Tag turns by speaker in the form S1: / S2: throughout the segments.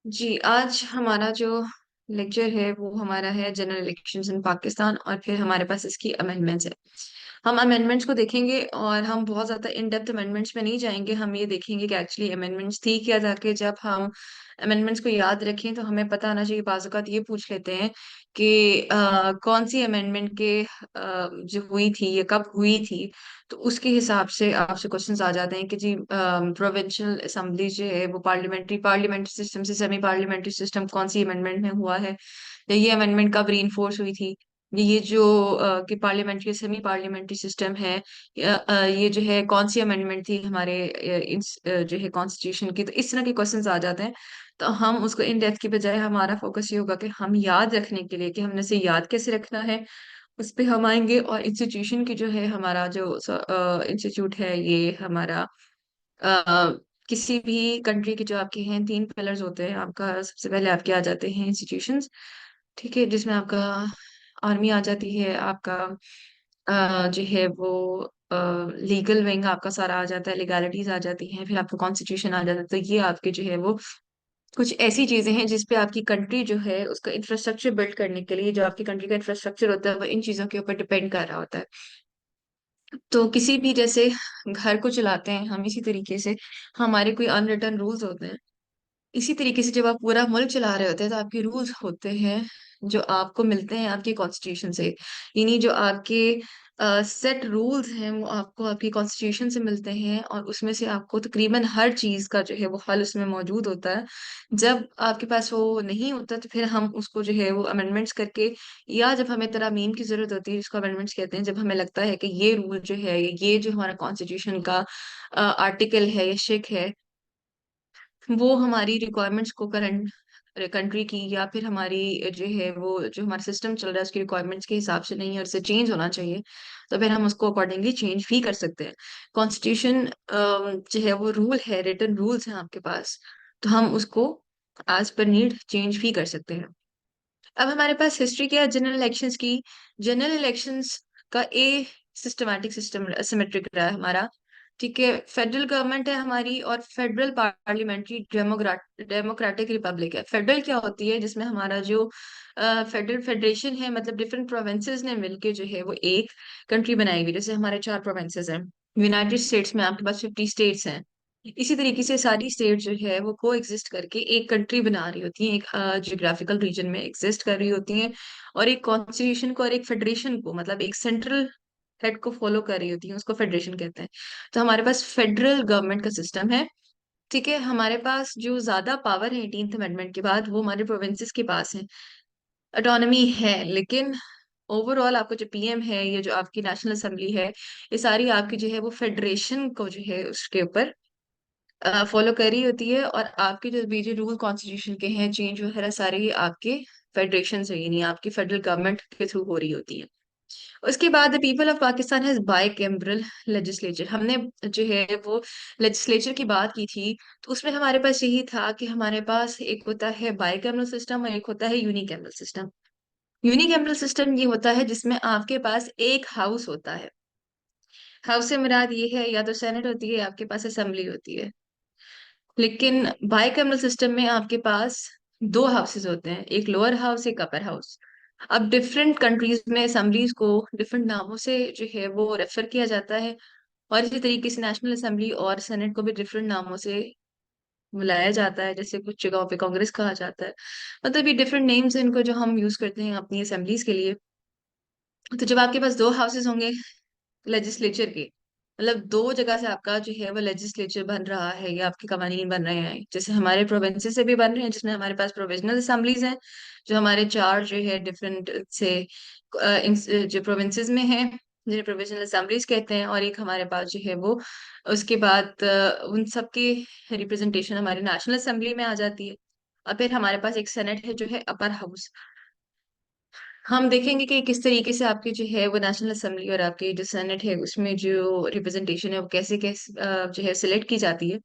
S1: जी, आज हमारा जो लेक्चर है वो हमारा है जनरल इलेक्शंस इन पाकिस्तान और फिर हमारे पास इसकी अमेंडमेंट्स है। हम अमेंडमेंट्स को देखेंगे और हम बहुत ज़्यादा इन डेप्थ अमेंडमेंट्स में नहीं जाएंगे। हम ये देखेंगे कि एक्चुअली अमेंडमेंट्स थी क्या, ताकि जब हम अमेंडमेंट्स को याद रखें तो हमें पता होना चाहिए। बाज़ औक़ात ये पूछ लेते हैं कि कौन सी अमेंडमेंट के जो हुई थी ये कब हुई थी, तो उसके हिसाब से आपसे क्वेश्चंस आ जाते हैं कि जी प्रोविंशियल असेंबली जो है वो पार्लियामेंट्री सिस्टम से सेमी पार्लियामेंट्री सिस्टम कौन सी अमेंडमेंट में हुआ है, या ये अमेंडमेंट कब रीइंफोर्स हुई थी। ये जो कि पार्लियामेंट्री सेमी पार्लियामेंट्री सिस्टम है, ये जो है कौन सी अमेंडमेंट थी हमारे जो है कॉन्स्टिट्यूशन की। तो इस तरह के क्वेश्चंस आ जाते हैं। तो हम उसको इन डेप्थ की बजाय हमारा फोकस ये होगा कि हम याद रखने के लिए कि हमने इसे याद कैसे रखना है, उस पे हम आएंगे। और इंस्टीट्यूशन की जो है हमारा जो इंस्टीट्यूट है ये हमारा अ, किसी भी कंट्री के जो आपके हैं तीन पिलर्स होते हैं। आपका सबसे पहले आपके आ जाते हैं इंस्टीट्यूशंस, ठीक है, जिसमें आपका आर्मी आ जाती है, आपका जो है वो लीगल विंग आपका सारा आ जाता है, लीगैलिटीज आ जाती हैं, फिर आपका कॉन्स्टिट्यूशन आ जाता है। तो ये आपके जो है वो कुछ ऐसी चीजें हैं जिसपे आपकी कंट्री जो है उसका इंफ्रास्ट्रक्चर बिल्ड करने के लिए, जो आपकी कंट्री का इंफ्रास्ट्रक्चर होता है वो इन चीजों के ऊपर डिपेंड कर रहा होता है। तो किसी भी जैसे घर को चलाते हैं हम, इसी तरीके से हमारे कोई अनरिटन रूल्स होते हैं। इसी तरीके से जब आप पूरा मुल्क चला रहे होते हैं तो आपके रूल्स होते हैं जो आपको मिलते हैं आपके कॉन्स्टिट्यूशन से। यानी जो आपके सेट रूल्स हैं वो आपको आपकी कॉन्स्टिट्यूशन से मिलते हैं, और उसमें से आपको तकरीबन हर चीज का जो है वो हल उसमें मौजूद होता है। जब आपके पास वो नहीं होता तो फिर हम उसको जो है वो अमेंडमेंट्स करके, या जब हमें तरमीम की जरूरत होती है जिसको अमेंडमेंट्स कहते हैं, जब हमें लगता है कि ये रूल जो है, ये जो हमारा कॉन्स्टिट्यूशन का आर्टिकल है या शिक है, वो हमारी रिक्वायरमेंट्स को करंट कंट्री की या फिर हमारी जो है वो जो हमारा सिस्टम चल रहा है उसकी रिक्वायरमेंट्स के हिसाब से नहीं है और इससे चेंज होना चाहिए, तो फिर हम उसको अकॉर्डिंगली चेंज भी कर सकते हैं। कॉन्स्टिट्यूशन जो है वो रूल है, रिटन रूल्स हैं आपके पास, तो हम उसको एज पर नीड चेंज भी कर सकते हैं। अब हमारे पास हिस्ट्री क्या है जनरल इलेक्शंस की। जनरल इलेक्शंस का ए सिस्टमैटिक सिस्टम सिमेट्रिक रहा है हमारा, ठीक है। फेडरल गवर्नमेंट है हमारी और फेडरल पार्लियामेंट्री डेमोक्रेटिक रिपब्लिक है। फेडरल क्या होती है, जिसमें हमारा जो फेडरल फेडरेशन है, मतलब डिफरेंट प्रोविंसेस ने मिलके जो है वो एक कंट्री बनाई हुई। जैसे हमारे चार प्रोविंसेस हैं यूनाइटेड स्टेट्स में, आपके पास 50 स्टेट्स हैं। इसी तरीके से सारी स्टेट जो है वो को एग्जिस्ट करके एक कंट्री बना रही होती है, एक जियोग्राफिकल रीजन में एग्जिस्ट कर रही होती हैं, और एक कॉन्स्टिट्यूशन को और एक फेडरेशन को, मतलब एक सेंट्रल हेड को फॉलो कर रही होती है, उसको फेडरेशन कहते हैं। तो हमारे पास फेडरल गवर्नमेंट का सिस्टम है, ठीक है। हमारे पास जो ज्यादा पावर है 18th अमेंडमेंट के बाद वो हमारे प्रोविंसेस के पास है, ऑटोनॉमी है, लेकिन ओवरऑल आपका जो पीएम है, ये जो आपकी नेशनल असेंबली है, ये सारी आपकी जो है वो फेडरेशन को जो है उसके ऊपर फॉलो कर रही होती है। और आपके जो मेजर रूल कॉन्स्टिट्यूशन के हैं चेंज वगैरह सारे ही आपके फेडरेशन से, यानी आपकी फेडरल गवर्नमेंट के थ्रू हो रही होती है। उसके बाद the people of Pakistan has bicameral legislature. हमने जो है वो लेजिस्लेचर की बात की थी, तो उसमें हमारे पास यही था कि हमारे पास एक होता है बाइकैमरल सिस्टम और एक होता है यूनिकैमरल सिस्टम। यूनिकैमरल सिस्टम ये होता है जिसमें आपके पास एक हाउस होता है। हाउस से मुराद ये है या तो सेनेट होती है या आपके पास असेंबली होती है। लेकिन बाइकैमरल सिस्टम में आपके पास दो हाउसेज होते हैं, एक लोअर हाउस एक अपर हाउस। अब डिफरेंट कंट्रीज में असेंबलीज को डिफरेंट नामों से जो है वो रेफर किया जाता है, और इसी तरीके से नेशनल असेंबली और सेनेट को भी डिफरेंट नामों से बुलाया जाता है। जैसे कुछ जगहों पे कांग्रेस कहा जाता है, मतलब ये डिफरेंट नेम्स हैं इनको जो हम यूज करते हैं अपनी असेंबलीज के लिए। तो जब आपके पास दो हाउसेज होंगे लेजिस्लेचर के, मतलब दो जगह से आपका जो है वो लेजिस्लेचर बन रहा है या आपके कवानीन बन रहे हैं, जैसे हमारे प्रोविंसेस से भी बन रहे हैं जिसमें हमारे पास प्रोविजनल असेंबलीज हैं, जो हमारे चार जो है डिफरेंट से जो प्रोविंसेस में है जिन्हें प्रोविजनल असेंबलीज कहते हैं, और एक हमारे पास जो है वो उसके बाद उन सबके रिप्रेजेंटेशन हमारी नेशनल असेंबली में आ जाती है। और फिर हमारे पास एक सेनेट है जो है अपर हाउस। हम देखेंगे कि किस तरीके से आपकी जो है वो नेशनल असेंबली और आपकी जो सेनेट है उसमें जो रिप्रेजेंटेशन है वो कैसे कैसे जो है सिलेक्ट की जाती है।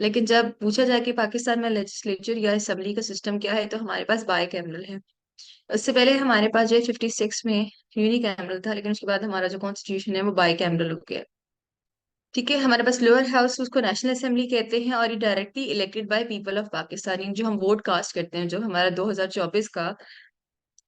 S1: लेकिन जब पूछा जाए कि पाकिस्तान में लेजिस्लेचर या असेंबली का सिस्टम क्या है, तो हमारे पास बाई कैमरल है। उससे पहले हमारे पास जो है 56 में यूनी कैमरल था, लेकिन उसके बाद हमारा जो कॉन्स्टिट्यूशन है वो बाई कैमरल हो गया। ठीक है, हमारे पास लोअर हाउस, उसको नेशनल असेंबली कहते हैं, और ये directly elected by people of Pakistan, जो हम वोट कास्ट करते हैं। जो हमारा 2024 का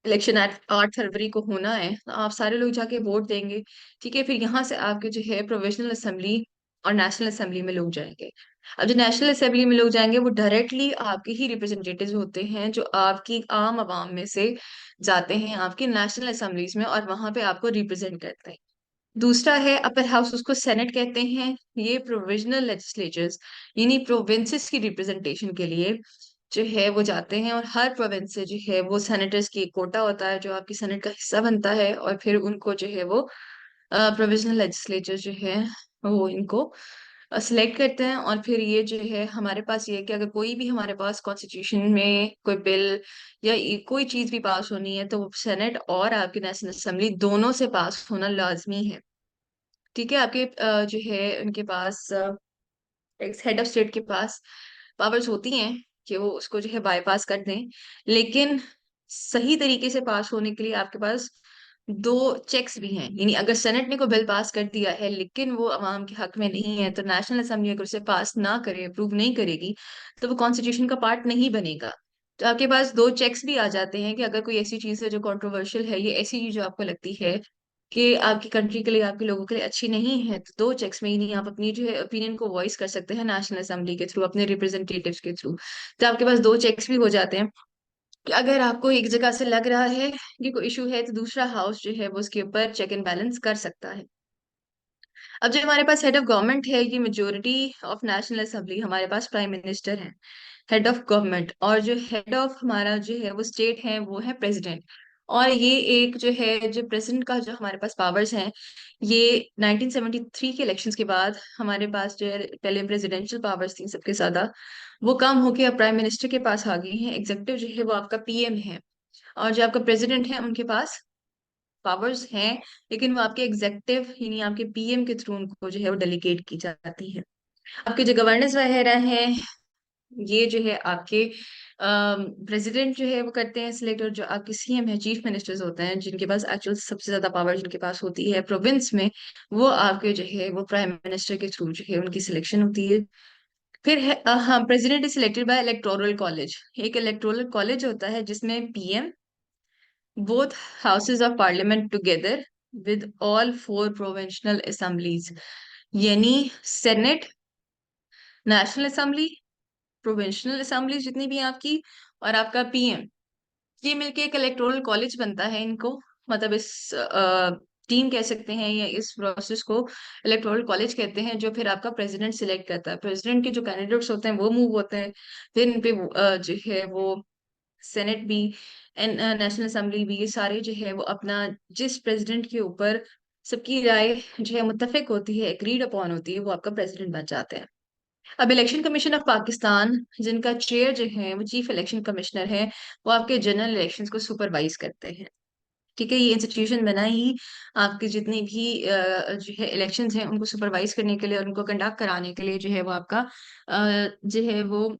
S1: इलेक्शन 8 फरवरी को होना है, तो आप सारे लोग जाके वोट देंगे। ठीक है, फिर यहाँ से आपके जो है प्रोविजनल असेंबली और नेशनल असेंबली में लोग जाएंगे। अब जो नेशनल असेंबली में लोग जाएंगे वो डायरेक्टली आपके ही रिप्रेजेंटेटिव होते हैं, जो आपकी आम आवाम में से जाते हैं आपकी नेशनल असेंबलीज में, और वहां पे आपको रिप्रेजेंट करते हैं। दूसरा है अपर हाउस, उसको सेनेट कहते हैं। ये प्रोविजनल लेजिस्लेचर्स, यानी प्रोविंसेस की रिप्रेजेंटेशन के लिए जो है वो जाते हैं, और हर प्रोविंस से जो है वो सेनेटर्स की एक कोटा होता है जो आपकी सेनेट का हिस्सा बनता है, और फिर उनको जो है वो प्रोविजनल लेजिस्लेचर जो है वो इनको सिलेक्ट करते हैं। और फिर ये जो है हमारे पास ये है कि अगर कोई भी हमारे पास कॉन्स्टिट्यूशन में कोई बिल या कोई चीज भी पास होनी है, तो वो सेनेट और आपकी नेशनल असेंबली दोनों से पास होना लाजमी है। ठीक है, आपके जो है उनके पास एक हेड ऑफ स्टेट के पास पावर्स होती हैं कि वो उसको जो है बाईपास कर दें, लेकिन सही तरीके से पास होने के लिए आपके पास दो चेक्स भी हैं। यानी अगर सेनेट ने कोई बिल पास कर दिया है लेकिन वो अवाम के हक में नहीं है, तो नेशनल असेंबली अगर उसे पास ना करे, अप्रूव नहीं करेगी, तो वो कॉन्स्टिट्यूशन का पार्ट नहीं बनेगा। तो आपके पास दो चेक्स भी आ जाते हैं कि अगर कोई ऐसी चीज है जो कंट्रोवर्शियल है, ये ऐसी चीज जो आपको लगती है कि आपकी कंट्री के लिए, आपके लोगों के लिए अच्छी नहीं है, तो दो चेक्स में ही नहीं, आप अपनी जो है ओपिनियन को वॉइस कर सकते हैं नेशनल असेंबली के थ्रू, अपने रिप्रेजेंटेटिव्स के थ्रू। तो आपके पास दो चेक्स भी हो जाते हैं कि अगर आपको एक जगह से लग रहा है कि कोई इशू है, तो दूसरा हाउस जो है वो उसके ऊपर चेक एंड बैलेंस कर सकता है। अब जो हमारे पास हेड ऑफ गवर्नमेंट है, ये मेजोरिटी ऑफ नेशनल असेंबली, हमारे पास प्राइम मिनिस्टर है हेड ऑफ गवर्नमेंट, और जो हेड ऑफ हमारा जो है वो स्टेट है वो है प्रेसिडेंट। और ये एक जो है जो प्रेसिडेंट का जो हमारे पास पावर्स हैं, ये 1973 के इलेक्शंस के बाद हमारे पास जो है, पहले प्रेसिडेंशियल पावर्स थी सबके ज्यादा, वो कम होके अब प्राइम मिनिस्टर के पास आ गई हैं। एग्जीक्यूटिव जो है वो आपका पीएम है, और जो आपका प्रेसिडेंट है उनके पास पावर्स हैं, लेकिन वो आपके एग्जेक्टिव यानी आपके पीएम के थ्रू उनको जो है वो डेलीगेट की जाती है। आपके जो गवर्नर्स वगैरह हैं, ये जो है आपके प्रेसिडेंट जो है वो करते हैं सिलेक्ट, और जो आपके सीएम है, चीफ मिनिस्टर्स होते हैं, जिनके पास एक्चुअल सबसे ज्यादा पावर जिनके पास होती है प्रोविंस में, वो आपके जो है वो प्राइम मिनिस्टर के थ्रू जो है उनकी सिलेक्शन होती है। फिर है हाँ, president is selected by electoral college. एक इलेक्टोरल कॉलेज होता है जिसमें PM, both houses of parliament together with all four provincial assemblies, यानी senate, national assembly, provincial assembly जितनी भी हैं आपकी, और आपका पीएम, ये मिलके एक इलेक्टोरल कॉलेज बनता है इनको। मतलब इस टीम कह सकते हैं, या इस प्रोसेस को इलेक्टोरल कॉलेज कहते हैं, जो फिर आपका प्रेसिडेंट सिलेक्ट करता है। प्रेसिडेंट के जो कैंडिडेट्स होते हैं वो मूव होते हैं, फिर इन पे जो है वो सेनेट भी एंड नेशनल असेंबली भी, ये सारे जो है वो अपना, जिस प्रेसिडेंट के ऊपर सबकी राय जो है मुत्तफिक होती है, एग्रीड अपॉन होती है, वो आपका प्रेसिडेंट बन जाते हैं। अब इलेक्शन कमीशन ऑफ पाकिस्तान, जिनका चेयर जो है वो चीफ इलेक्शन कमिश्नर है, वो आपके जनरल इलेक्शंस को सुपरवाइज करते हैं। ठीक है, ये इंस्टीट्यूशन बना ही आपके जितने भी जो है इलेक्शंस हैं उनको सुपरवाइज करने के लिए और उनको कंडक्ट कराने के लिए, जो है वो आपका जो है वो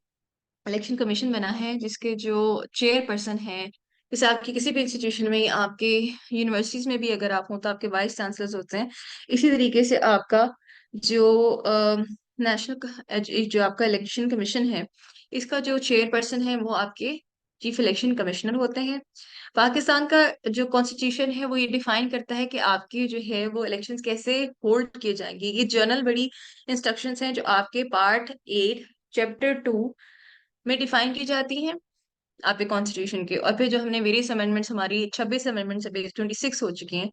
S1: इलेक्शन कमीशन बना है, जिसके जो चेयरपर्सन है, जैसे आपकी किसी भी इंस्टीट्यूशन में, आपके यूनिवर्सिटीज में भी अगर आप हो तो आपके वाइस चांसलर्स होते हैं। इसी तरीके से आपका जो नेशनल जो आपका इलेक्शन कमीशन है, इसका जो चेयरपर्सन है वो आपके चीफ इलेक्शन कमिश्नर होते हैं। पाकिस्तान का जो कॉन्स्टिट्यूशन है वो ये डिफाइन करता है कि आपके जो है वो इलेक्शंस कैसे होल्ड किए जाएंगे। ये जर्नल बड़ी इंस्ट्रक्शंस हैं जो आपके पार्ट 8 चैप्टर 2 में डिफाइन की जाती हैं आपके कॉन्स्टिट्यूशन के। और फिर जो हमने वेरियस अमेंडमेंट्स, हमारी 26 अमेंडमेंट्स अभी 26 हो चुकी हैं,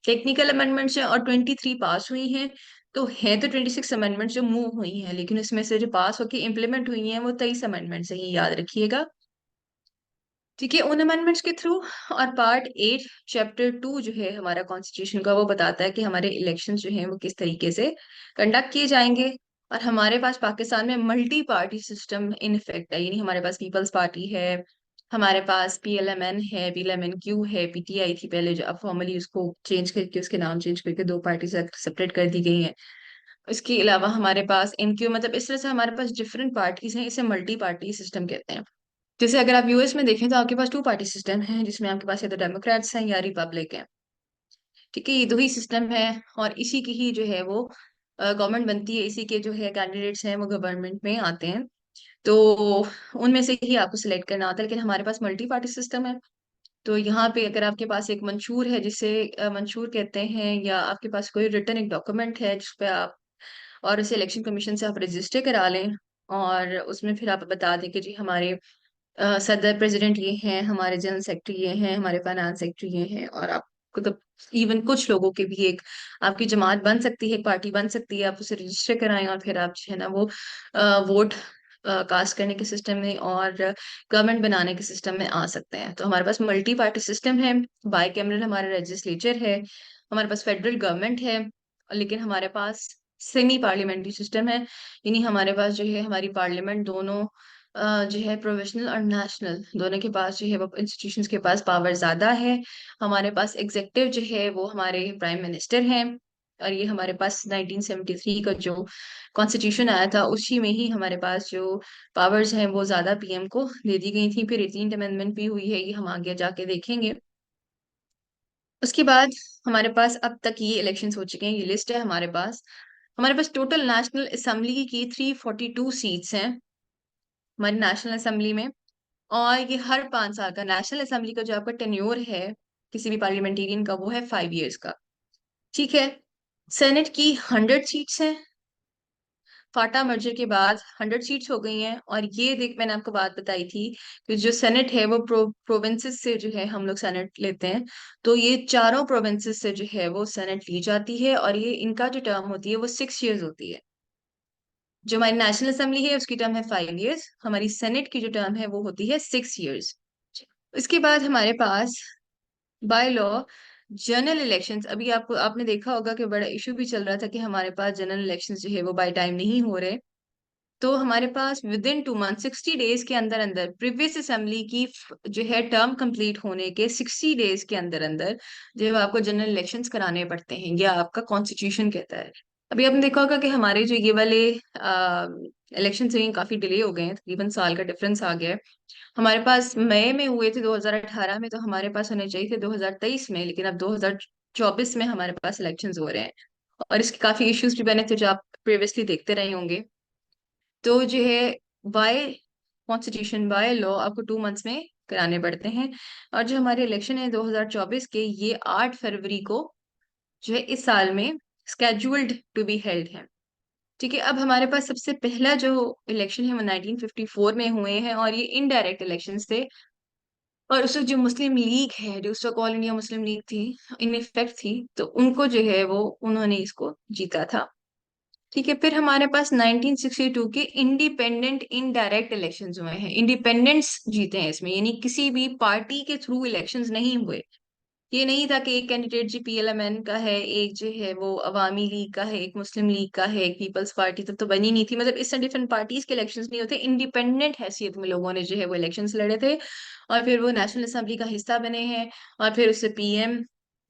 S1: टेक्निकल अमेंडमेंट्स हैं, और 23 पास हुई हैं। तो है तो 26 अमेंडमेंट्स जो मूव हुई हैं, लेकिन उसमें से जो पास होकर इम्प्लीमेंट हुई हैं वो 23 अमेंडमेंट्स है, ये याद रखिएगा। ठीक है, उन अमेंडमेंट्स के थ्रू। और पार्ट 8 चैप्टर 2 जो है हमारा कॉन्स्टिट्यूशन का, वो बताता है कि हमारे इलेक्शंस जो हैं वो किस तरीके से कंडक्ट किए जाएंगे। और हमारे पास पाकिस्तान में multi party system in effect है, यानी हमारे पास पीपल्स पार्टी है, हमारे पास पीएलएमएन है, पीएलएमएनक्यू है, पीटीआई थी पहले, जो अब फॉर्मली उसको चेंज करके, उसके नाम चेंज करके दो पार्टी से सेपरेट कर दी गई है। इसके अलावा हमारे पास एमक्यू, मतलब इस तरह से हमारे पास डिफरेंट पार्टीज हैं, इसे मल्टी पार्टी सिस्टम कहते हैं। जैसे अगर आप यूएस में देखें तो आपके पास 2 पार्टी सिस्टम है, जिसमें आपके पास या तो डेमोक्रेट्स हैं या रिपब्लिक है। ठीक है, ये दो ही सिस्टम है, और इसी की ही जो है वो गवर्नमेंट बनती है, इसी के जो है कैंडिडेट्स हैं वो गवर्नमेंट में आते हैं। तो उनमें से ही आपको सिलेक्ट करना होता है, लेकिन हमारे पास मल्टी पार्टी सिस्टम है। तो यहाँ पे अगर आपके पास एक मंशूर है, जिसे मंशूर कहते हैं, या आपके पास कोई रिटर्न एक डॉक्यूमेंट है जिस पे आप, और उसे इलेक्शन कमीशन से आप रजिस्टर करा लें, और उसमें फिर आप बता दें कि जी हमारे सदर प्रेसिडेंट ये हैं, हमारे जनरल सेक्रेटरी ये हैं, हमारे फाइनेंस सेक्रेटरी ये हैं, और आप मतलब इवन कुछ लोगों के भी एक आपकी जमात बन सकती है, एक पार्टी बन सकती है, आप उसे रजिस्टर कराएं और फिर आप जो है ना वो वोट कास्ट करने के सिस्टम में और गवर्नमेंट बनाने के सिस्टम में आ सकते हैं। तो हमारे पास मल्टी पार्टी सिस्टम है, बाई कैमरल हमारा लेजिस्लेचर है, हमारे पास फेडरल गवर्नमेंट है, लेकिन हमारे पास सेमी पार्लियामेंट्री सिस्टम है। यानी हमारे पास जो है हमारी पार्लियामेंट दोनों जो है प्रोविजनल और नेशनल दोनों के पास जो है वो इंस्टीट्यूशंस के पास पावर ज्यादा है। हमारे पास एग्जेक्टिव जो है वो हमारे प्राइम मिनिस्टर हैं, और ये हमारे पास 1973 का जो कॉन्स्टिट्यूशन आया था उसी में ही हमारे पास जो पावर्स हैं वो ज्यादा पीएम को दे दी गई थी। फिर 18th अमेंडमेंट भी हुई है, ये हम आगे जाके देखेंगे। उसके बाद हमारे पास अब तक ये इलेक्शंस हो चुके हैं, ये लिस्ट है हमारे पास टोटल नेशनल असेंबली की 342 सीट्स हैं हमारी नेशनल असेंबली में। और ये हर 5 साल का नेशनल असेंबली का जो आपका टेन्योर है किसी भी पार्लियामेंटेरियन का, वो है 5 years का। ठीक है। सेनेट की 100 सीट्स हैं, फाटा मर्जर के बाद 100 सीट्स हो गई हैं। और ये देख मैंने आपको बात बताई थी कि जो सेनेट है वो प्रोविंसेस से जो है हम लोग सेनेट लेते हैं। तो ये चारों प्रोविंसेस से जो है वो सेनेट ली जाती है, और ये इनका जो टर्म होती है वो 6 years होती है। जो हमारी नेशनल असेंबली है उसकी टर्म है 5 years, हमारी सेनेट की जो टर्म है वो होती है 6 years। इसके बाद हमारे पास बाय लॉ जनरल इलेक्शंस। अभी आपको आपने देखा होगा कि बड़ा इशू भी चल रहा था कि हमारे पास जनरल इलेक्शंस जो है वो बाय टाइम नहीं हो रहे। तो हमारे पास विद इन 2 मंथ 60 डेज के अंदर अंदर प्रीवियस असेंबली की जो है टर्म कंप्लीट होने के 60 डेज के अंदर अंदर जो है आपको जनरल इलेक्शंस कराने पड़ते हैं, या आपका कॉन्स्टिट्यूशन कहता है। अभी आपने देखा होगा कि हमारे जो ये वाले इलेक्शन से काफी डिले हो गए हैं, तकरीबन साल का डिफरेंस आ गया है। हमारे पास मई में हुए थे 2018 में, तो हमारे पास होने चाहिए थे 2023 में, लेकिन अब 2024 में हमारे पास इलेक्शंस हो रहे हैं। और इसके काफी इश्यूज भी बने थे जो आप प्रीवियसली देखते रहे होंगे। तो जो है बाय कॉन्स्टिट्यूशन बाय लॉ आपको 2 मंथ्स में कराने पड़ते हैं। और जो हमारे इलेक्शन है 2024 के, ये 8 फरवरी को जो है इस साल में स्केड्यूल्ड टू बी हेल्ड है। ठीक है। अब हमारे पास सबसे पहला जो इलेक्शन है वो 1954 में हुए हैं, और ये इनडायरेक्ट इलेक्शंस थे। और उस वक्त जो मुस्लिम लीग है, जो उस वक्त ऑल इंडिया मुस्लिम लीग थी, इन इफेक्ट थी, तो उनको जो है वो उन्होंने इसको जीता था। ठीक है। फिर हमारे पास 1962 के इंडिपेंडेंट इनडायरेक्ट इलेक्शंस हुए हैं, इंडिपेंडेंट्स जीते हैं इसमें, यानी किसी भी पार्टी के थ्रू इलेक्शंस नहीं हुए। ये नहीं था कि एक कैंडिडेट जी पीएलएमएन का है, एक जो है वो अवामी लीग का है, एक मुस्लिम लीग का है, एक पीपल्स पार्टी तब तो बनी नहीं थी। मतलब इससे डिफरेंट पार्टीज के इलेक्शंस नहीं होते, इंडिपेंडेंट हैसियत में लोगों ने जो है वो इलेक्शंस लड़े थे, और फिर वो नेशनल असेंबली का हिस्सा बने हैं। और फिर उससे पीएम,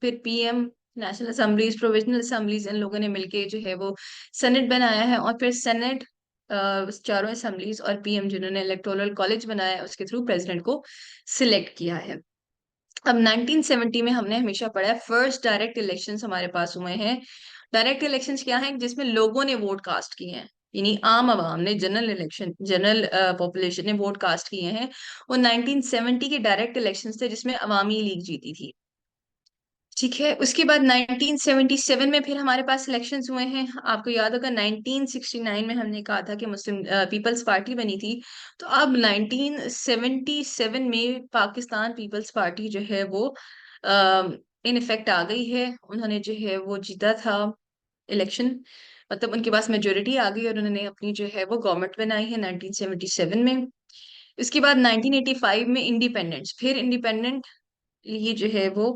S1: फिर PM, national assemblies, provisional assemblies, इन लोगों ने मिलके जो है वो सेनेट बनाया है। और फिर सेनेट, चारों असेंबलीज और पीएम जिन्होंने इलेक्टोरल कॉलेज बनाया है, उसके थ्रू प्रेसिडेंट को सिलेक्ट किया है। अब 1970 में हमने हमेशा पढ़ा है फर्स्ट डायरेक्ट इलेक्शंस हमारे पास हुए हैं। डायरेक्ट इलेक्शंस क्या है, जिसमें लोगों ने वोट कास्ट किए हैं, यानी आम आवाम ने, जनरल इलेक्शन, जनरल पॉपुलेशन ने वोट कास्ट किए हैं। और 1970 के डायरेक्ट इलेक्शंस थे जिसमें अवामी लीग जीती थी। ठीक है। उसके बाद 1977 में फिर हमारे पास इलेक्शंस हुए हैं। आपको याद होगा 1969 में हमने कहा था कि मुस्लिम पीपल्स पार्टी बनी थी। तो अब 1977 में पाकिस्तान पीपल्स पार्टी जो है वो इन इफेक्ट आ गई है। उन्होंने जो है वो जीता था इलेक्शन, मतलब उनके पास मेजोरिटी आ गई और उन्होंने अपनी जो है वो गवर्नमेंट बनाई है 1977 में। इसके बाद 1985 में इंडिपेंडेंस, फिर इंडिपेंडेंट, ये जो है वो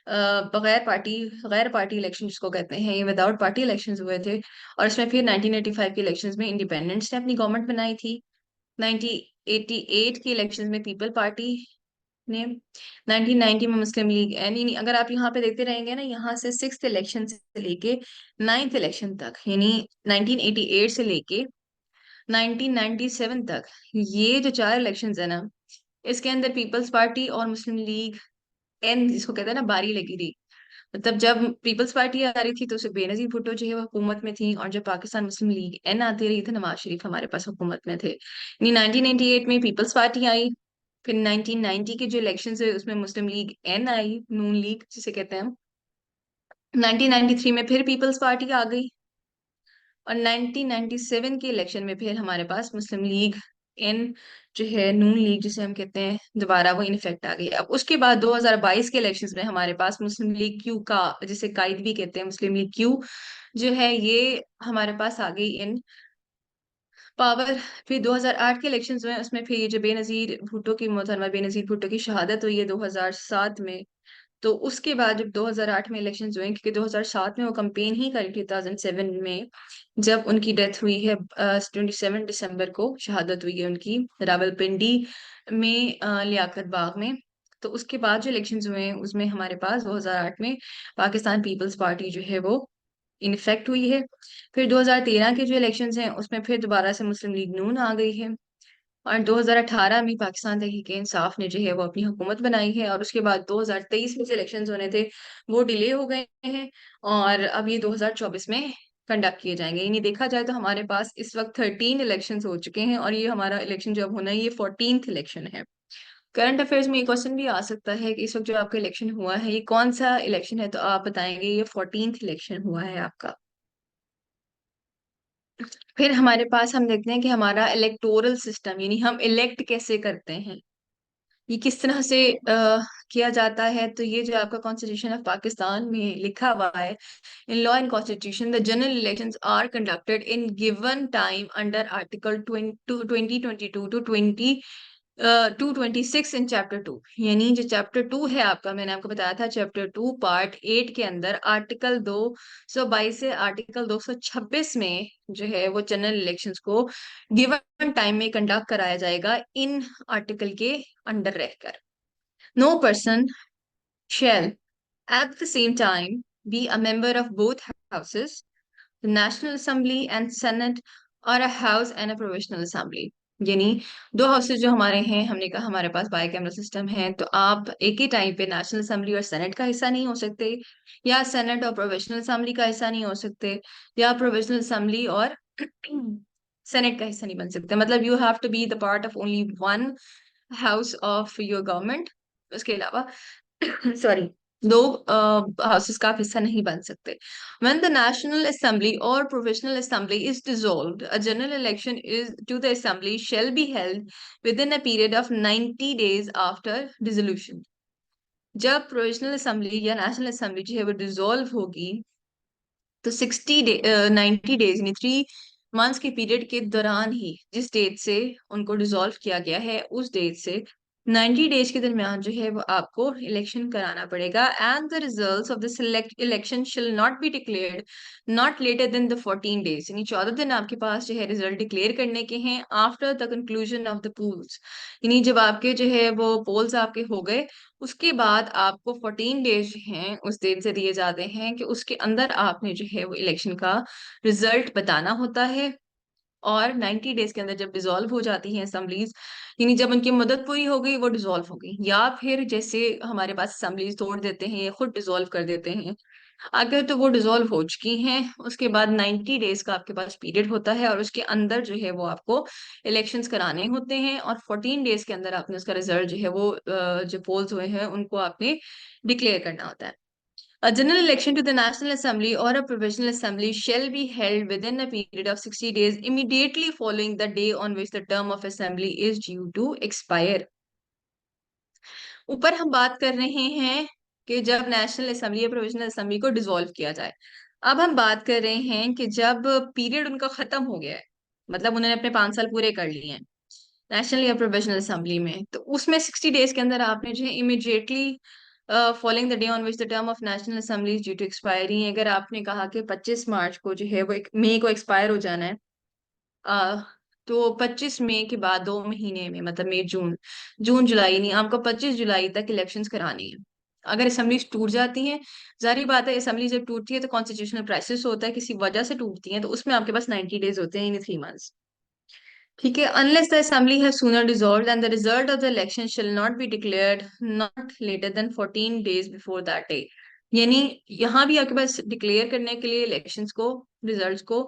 S1: बगैर पार्टी, गैर पार्टी इलेक्शन जिसको कहते हैं, ये विदाउट पार्टी इलेक्शंस हुए थे। और इसमें फिर 1985 के इलेक्शंस में इंडिपेंडेंट्स ने अपनी गवर्नमेंट बनाई थी। 1988 के इलेक्शंस में पीपल पार्टी ने, 1990 में मुस्लिम लीग। यानी अगर आप यहाँ पे देखते रहेंगे ना, यहाँ से 6th इलेक्शन से लेके 9th इलेक्शन तक, यानी 1988 से लेके 1997 तक, ये जो 4 इलेक्शंस है ना, इसके अंदर पीपल्स पार्टी और मुस्लिम लीग, एन जिसको कहते हैं ना, बारी लगी रही। मतलब जब पीपल्स पार्टी आ रही थी तो उससे बेनजीर भुट्टो जो है वो हुकूमत में थी, और जब पाकिस्तान मुस्लिम लीग एन आती रही थी, नवाज शरीफ हमारे पास हुकूमत में थे। 1998 में पीपल्स पार्टी आई। फिर 1990 के जो इलेक्शन है उसमें मुस्लिम लीग एन आई, नून लीग जिसे कहते हैं हम। 1993 में फिर पीपल्स पार्टी आ गई, और 1997 के इलेक्शन में फिर हमारे पास मुस्लिम लीग एन जो है, नून लीग जिसे हम कहते हैं, दोबारा वो इन इफेक्ट आ गई। अब उसके बाद 2022 के इलेक्शंस में हमारे पास मुस्लिम लीग क्यू का, जिसे काइद भी कहते हैं, मुस्लिम लीग क्यू जो है ये हमारे पास आ गई इन पावर। फिर 2008 के इलेक्शंस हुए, उसमें फिर ये जो बेनजीर भुट्टो की, मोहतरमा बेनजीर भुट्टो की शहादत हुई है 2007 में। तो उसके बाद जब 2008 में इलेक्शंस हुए, क्योंकि 2007 में वो कैंपेन ही करी 2007 में, जब उनकी डेथ हुई है 27 दिसंबर को शहादत हुई है उनकी, रावलपिंडी में लियाकत बाग में। तो उसके बाद जो इलेक्शंस हुए हैं उसमें हमारे पास 2008 में पाकिस्तान पीपल्स पार्टी जो है वो इनफेक्ट हुई है। फिर 2013 के जो इलेक्शंस हैं उसमें फिर दोबारा से मुस्लिम लीग नून आ गई है। और 2018 में पाकिस्तान तहरीक-ए-इंसाफ ने जो है वो अपनी हुकूमत बनाई है, और उसके बाद 2023 में जो इलेक्शंस होने थे वो डिले हो गए हैं, और अब ये 2024 में कंडक्ट किए जाएंगे। यानी देखा जाए तो हमारे पास इस वक्त 13 इलेक्शंस हो चुके हैं, और ये हमारा इलेक्शन जो अब होना है ये 14th इलेक्शन है। करंट अफेयर्स में ये क्वेश्चन भी आ सकता है कि इस वक्त जो आपका इलेक्शन हुआ है ये कौन सा इलेक्शन है, तो आप बताएंगे ये 14th इलेक्शन हुआ है आपका। फिर हमारे पास हम देखते हैं कि हमारा इलेक्टोरल सिस्टम, यानी हम इलेक्ट कैसे करते हैं, ये किस तरह से किया जाता है। तो ये जो आपका कॉन्स्टिट्यूशन ऑफ पाकिस्तान में लिखा हुआ है, in law and constitution the general elections are conducted in given time under article 2022 to 226 in chapter 2। यानी जो चैप्टर 2 है आपका, मैंने आपको बताया था चैप्टर 2 पार्ट 8 के अंदर आर्टिकल 222 से आर्टिकल 226 में जो है वो जनरल इलेक्शंस को गिवन टाइम में कंडक्ट कराया जाएगा, इन आर्टिकल के अंडर रहकर। No person shall at the same time be a member of both houses, the National Assembly and Senate, और a house and a provisional assembly। यानी दो हाउसेज जो हमारे हैं, हमने कहा हमारे पास बाई कैमरा सिस्टम है, तो आप एक ही टाइम पे नेशनल असेंबली और सेनेट का हिस्सा नहीं हो सकते, या सेनेट और प्रोविजनल असेंबली का हिस्सा नहीं हो सकते, या प्रोविजनल असेंबली और सेनेट का हिस्सा नहीं बन सकते। मतलब you have to be the part of only one house of your government. उसके अलावा सॉरी, दो हाउसेस का आप हिस्सा नहीं बन सकते। When the National Assembly or Provisional Assembly is dissolved, a general election is to the Assembly shall be held within a period of 90 days after dissolution। जब प्रोविजनल असेंबली या नेशनल असेंबली जो है वो डिसॉल्व होगी, तो 90 days यानी 3 months के period के दौरान ही, जिस डेट से उनको डिसॉल्व किया गया है उस डेट से 90 डेज के दरमियान जो है वो आपको इलेक्शन कराना पड़ेगा। And the results of the select election shall not be declared not later than the 14 days. यानी 14 दिन आपके पास जो है रिजल्ट डिक्लेयर करने के हैं after the conclusion of the polls. यानी जब आपके जो है वो पोल्स आपके हो गए, उसके बाद आपको 14 डेज जो हैं उस दिन से दिए जाते हैं, कि उसके अंदर आपने जो है वो इलेक्शन का रिजल्ट बताना होता है। और 90 डेज के अंदर जब डिसॉल्व हो जाती हैं असेंबलीज, यानी जब उनकी मदद पूरी हो गई वो डिसॉल्व हो गई, या फिर जैसे हमारे पास असेंबलीज तोड़ देते हैं या खुद डिसॉल्व कर देते हैं, अगर तो वो डिसॉल्व हो चुकी हैं उसके बाद 90 डेज का आपके पास पीरियड होता है, और उसके अंदर जो है वो आपको इलेक्शंस कराने होते हैं, और 14 डेज के अंदर आपने उसका रिजल्ट जो है वो जो पोल्स हुए हैं उनको आपने डिक्लेयर करना होता है। A general election to the National Assembly or a provisional assembly shall be held within a period of 60 days immediately following the day on which the term of assembly is due to expire। ऊपर हम बात कर रहे हैं कि जब national assembly या provisional assembly को डिसॉल्व किया जाए। अब हम बात कर रहे हैं कि जब पीरियड उनका खत्म हो गया है, मतलब उन्होंने अपने 5 साल पूरे कर लिए हैं नेशनल या प्रोविजनल असेंबली में, तो उसमें 60 डेज के अंदर आपने जो है immediately following the day on which the term of national assembly is due to expiry, अगर आपने कहा कि 25 मार्च को जो है वो मई को एक्सपायर हो जाना है, आ, तो 25 मई के बाद 2 महीने में, मतलब मई जून, जून जुलाई नहीं, आपको 25 जुलाई तक इलेक्शंस करानी है। अगर असेंबलीज टूट जाती हैं, जारी बात है असेंबली जब टूटती है तो कॉन्स्टिट्यूशनल क्राइसिस होता है, किसी वजह से टूटती है, तो उसमें आपके पास 90 डेज होते हैं, यानी 3 मंथ्स। ठीक है, unless the assembly has sooner dissolved and the result of the election shall not be declared not later than 14 days before that day. यानी यहाँ भी आपके पास डिक्लेयर करने के लिए इलेक्शंस को, रिजल्ट्स को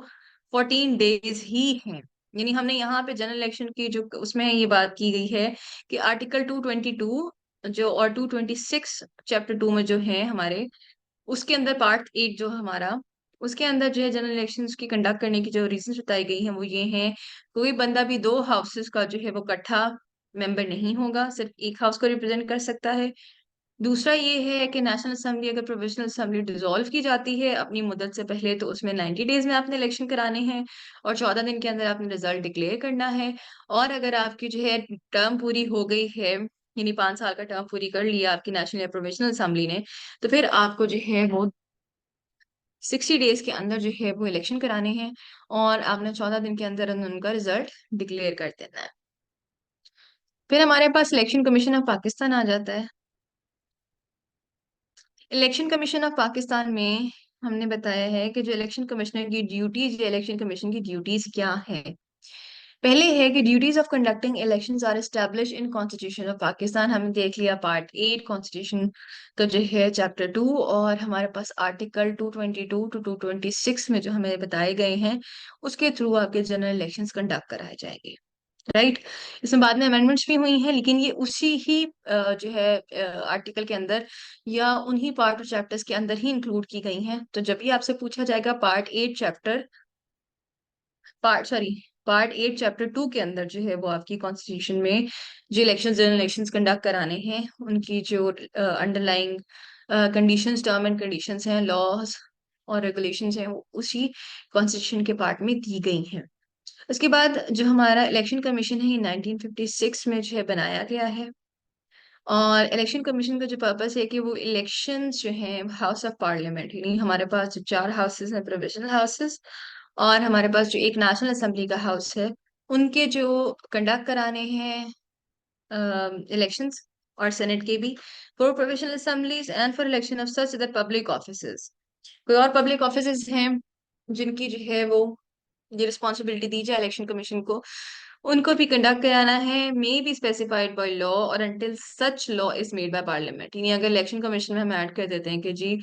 S1: 14 डेज ही हैं। यानी हमने यहाँ पे जनरल इलेक्शन की जो उसमें ये बात की गई है कि आर्टिकल 222 जो और 226 चैप्टर 2 में जो है हमारे, उसके अंदर पार्ट 8 जो हमारा, उसके अंदर जो है जनरल इलेक्शंस की कंडक्ट करने की जो रीजंस बताई गई हैं वो ये हैं, कोई बंदा भी दो हाउसेस का जो है वो इकट्ठा मेंबर नहीं होगा, सिर्फ एक हाउस को रिप्रेजेंट कर सकता है। दूसरा ये है कि नेशनल असेंबली अगर प्रोविजनल असेंबली डिसॉल्व की जाती है अपनी मुद्दत से पहले, तो उसमें 90 डेज में आपने इलेक्शन कराने हैं और 14 दिन के अंदर आपने रिजल्ट डिक्लेयर करना है। और अगर आपकी जो है टर्म पूरी हो गई है, यानी 5 साल का टर्म पूरी कर लिया आपकी नेशनल या प्रोविजनल असेंबली ने, तो फिर आपको जो है वो 60 डेज के अंदर जो है वो इलेक्शन कराने हैं और आपने 14 दिन के अंदर उनका रिजल्ट डिक्लेयर कर देना है। फिर हमारे पास इलेक्शन कमीशन ऑफ पाकिस्तान आ जाता है। इलेक्शन कमीशन ऑफ पाकिस्तान में हमने बताया है कि जो इलेक्शन कमिश्नर की ड्यूटीज या इलेक्शन कमीशन की ड्यूटीज क्या है। पहले है कि duties of conducting elections are establish in constitution of Pakistan, हमने देख लिया पार्ट 8 कॉन्स्टिट्यूशन का जो है चैप्टर 2, और हमारे पास आर्टिकल 222 to 226 में जो हमें बताए गए हैं उसके थ्रू आपके जनरल इलेक्शंस कंडक्ट कराए जाएंगे। राइट। इसमें बाद में अमेंडमेंट्स भी हुई हैं, लेकिन ये उसी ही जो है आर्टिकल के अंदर या उन्हीं पार्ट और चैप्टर्स के अंदर ही इंक्लूड की गई हैं। तो जब भी आपसे पूछा जाएगा पार्ट 8 चैप्टर 2 के अंदर जो है वो आपकी कॉन्स्टिट्यूशन में जो इलेक्शन जनरल इलेक्शंस कंडक्ट कराने हैं उनकी जो underlying conditions, term and conditions हैं, लॉज और रेगुलेशंस हैं, वो उसी कॉन्स्टिट्यूशन के पार्ट में दी गई हैं। उसके बाद जो हमारा इलेक्शन कमीशन है ये 1956 में जो है बनाया गया है। और इलेक्शन कमीशन का जो पर्पस है कि वो इलेक्शंस जो हैं हाउस ऑफ पार्लियामेंट, यानी हमारे पास जो 4 हाउसेस हैं प्रोविजनल हाउसेस, और हमारे पास जो एक नेशनल असेंबली का हाउस है, उनके जो कंडक्ट कराने हैं इलेक्शंस, और सेनेट के भी, for provisional assemblies and for election of such other public offices. कोई और पब्लिक ऑफिसेज हैं जिनकी जो है वो ये रिस्पॉन्सिबिलिटी दी जाए इलेक्शन कमीशन को, उनको भी कंडक्ट कराना है, may be specified by law और until such law is made by parliament. यानी अगर इलेक्शन कमीशन में हम ऐड कर देते हैं कि जी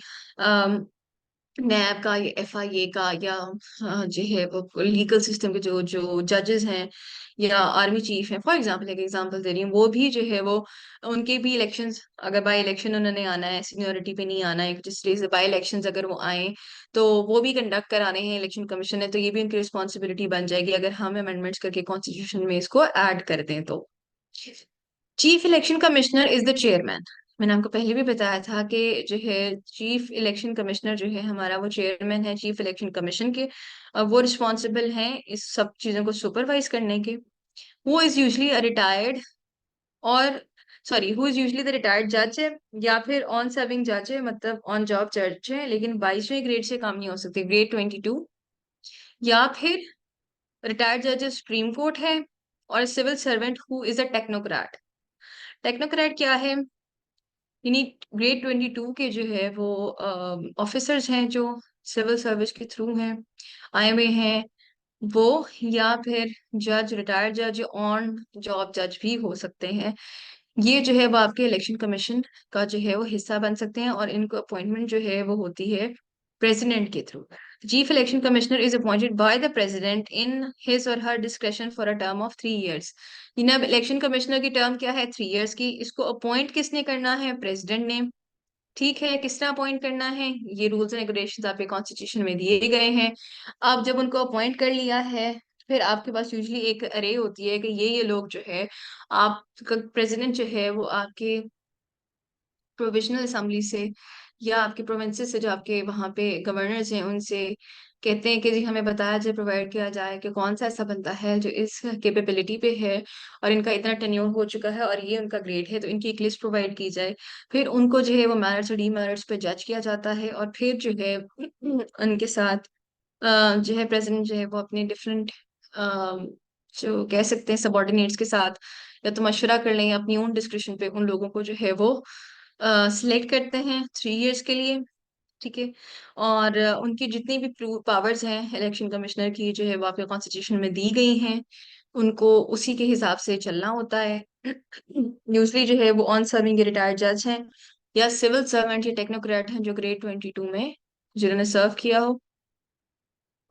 S1: नैब का या एफआईए का या जो है वो लीगल सिस्टम के जो जो जजेस हैं या आर्मी चीफ हैं, फॉर एग्जांपल एक एग्जांपल दे रही हूँ, वो भी जो है वो उनके भी इलेक्शंस, अगर बाय इलेक्शन उन्होंने आना है, सीनियोरिटी पे नहीं आना है, जिस तरह से बाय इलेक्शंस अगर वो आए तो वो भी कंडक्ट कराने हैं इलेक्शन कमीशन ने, तो ये भी उनकी रिस्पॉन्सिबिलिटी बन जाएगी अगर हम अमेंडमेंट्स करके कॉन्स्टिट्यूशन में इसको ऐड कर दें तो। Chief election commissioner is the chairman. मैंने आपको पहले भी बताया था कि जो है चीफ इलेक्शन कमिश्नर जो है हमारा वो चेयरमैन है चीफ इलेक्शन कमीशन के। वो रिस्पॉन्सिबल हैं इस सब चीजों को सुपरवाइज करने के। वो इज यूजली अ रिटायर्ड और sorry who is usually the retired जज है, या फिर ऑन सर्विंग जज है, मतलब ऑन जॉब जज है, लेकिन 22वें ग्रेड से काम नहीं हो सकते, ग्रेड 22, या फिर रिटायर्ड जज सुप्रीम कोर्ट है, और civil servant who is a technocrat. Technocrat क्या है? यानी ग्रेड 22 के जो है वो ऑफिसर्स हैं जो सिविल सर्विस के थ्रू हैं आए हुए हैं वो, या फिर जज, रिटायर्ड जज, ऑन जॉब जज भी हो सकते हैं। ये जो है वो आपके इलेक्शन कमीशन का जो है वो हिस्सा बन सकते हैं, और इनको अपॉइंटमेंट जो है वो होती है प्रेसिडेंट के through. Chief election commissioner is appointed by the president in his or her discretion for a term of 3 years. अब इलेक्शन कमिश्नर की टर्म क्या है? 3 इयर्स की। इसको अपॉइंट किसने करना है? प्रेसिडेंट ने। ठीक है, किस तरह अपॉइंट करना है? ये रूल्स एंड रेगुलेशंस आपके कॉन्स्टिट्यूशन में दिए गए हैं। अब जब उनको अपॉइंट कर लिया है, फिर आपके पास यूजली एक अरे होती है कि ये लोग जो है, आप प्रेसिडेंट जो है वो आपके प्रोविजनल असेंबली से या आपके प्रोविंसेस से, जो आपके वहाँ पे गवर्नर्स हैं, उनसे कहते हैं कि जी हमें बताया जाए, प्रोवाइड किया जाए कि कौन सा ऐसा बंदा है जो इस कैपेबिलिटी पे है और इनका इतना टेन्योर हो चुका है और ये उनका ग्रेड है, तो इनकी एक लिस्ट प्रोवाइड की जाए। फिर उनको जो है वो मेरिट्स और डीमेरिट्स पे जज किया जाता है, और फिर जो है उनके साथ जो है प्रेसिडेंट जो है वो अपने डिफरेंट जो कह सकते हैं सबॉर्डिनेट्स के साथ या तो मशवरा कर लें या अपनी ओन डिस्क्रिप्शन पे उन लोगों को जो है वो सिलेक्ट करते हैं 3 इयर्स के लिए। ठीक है। और उनकी जितनी भी पावर्स हैं इलेक्शन कमिश्नर की जो है वो आपके कॉन्स्टिट्यूशन में दी गई हैं, उनको उसी के हिसाब से चलना होता है। यूजली जो है वो ऑन सर्विंग रिटायर्ड जज हैं, या सिविल सर्वेंट या टेक्नोक्रेट हैं जो ग्रेड 22 में जिन्होंने सर्व किया हो,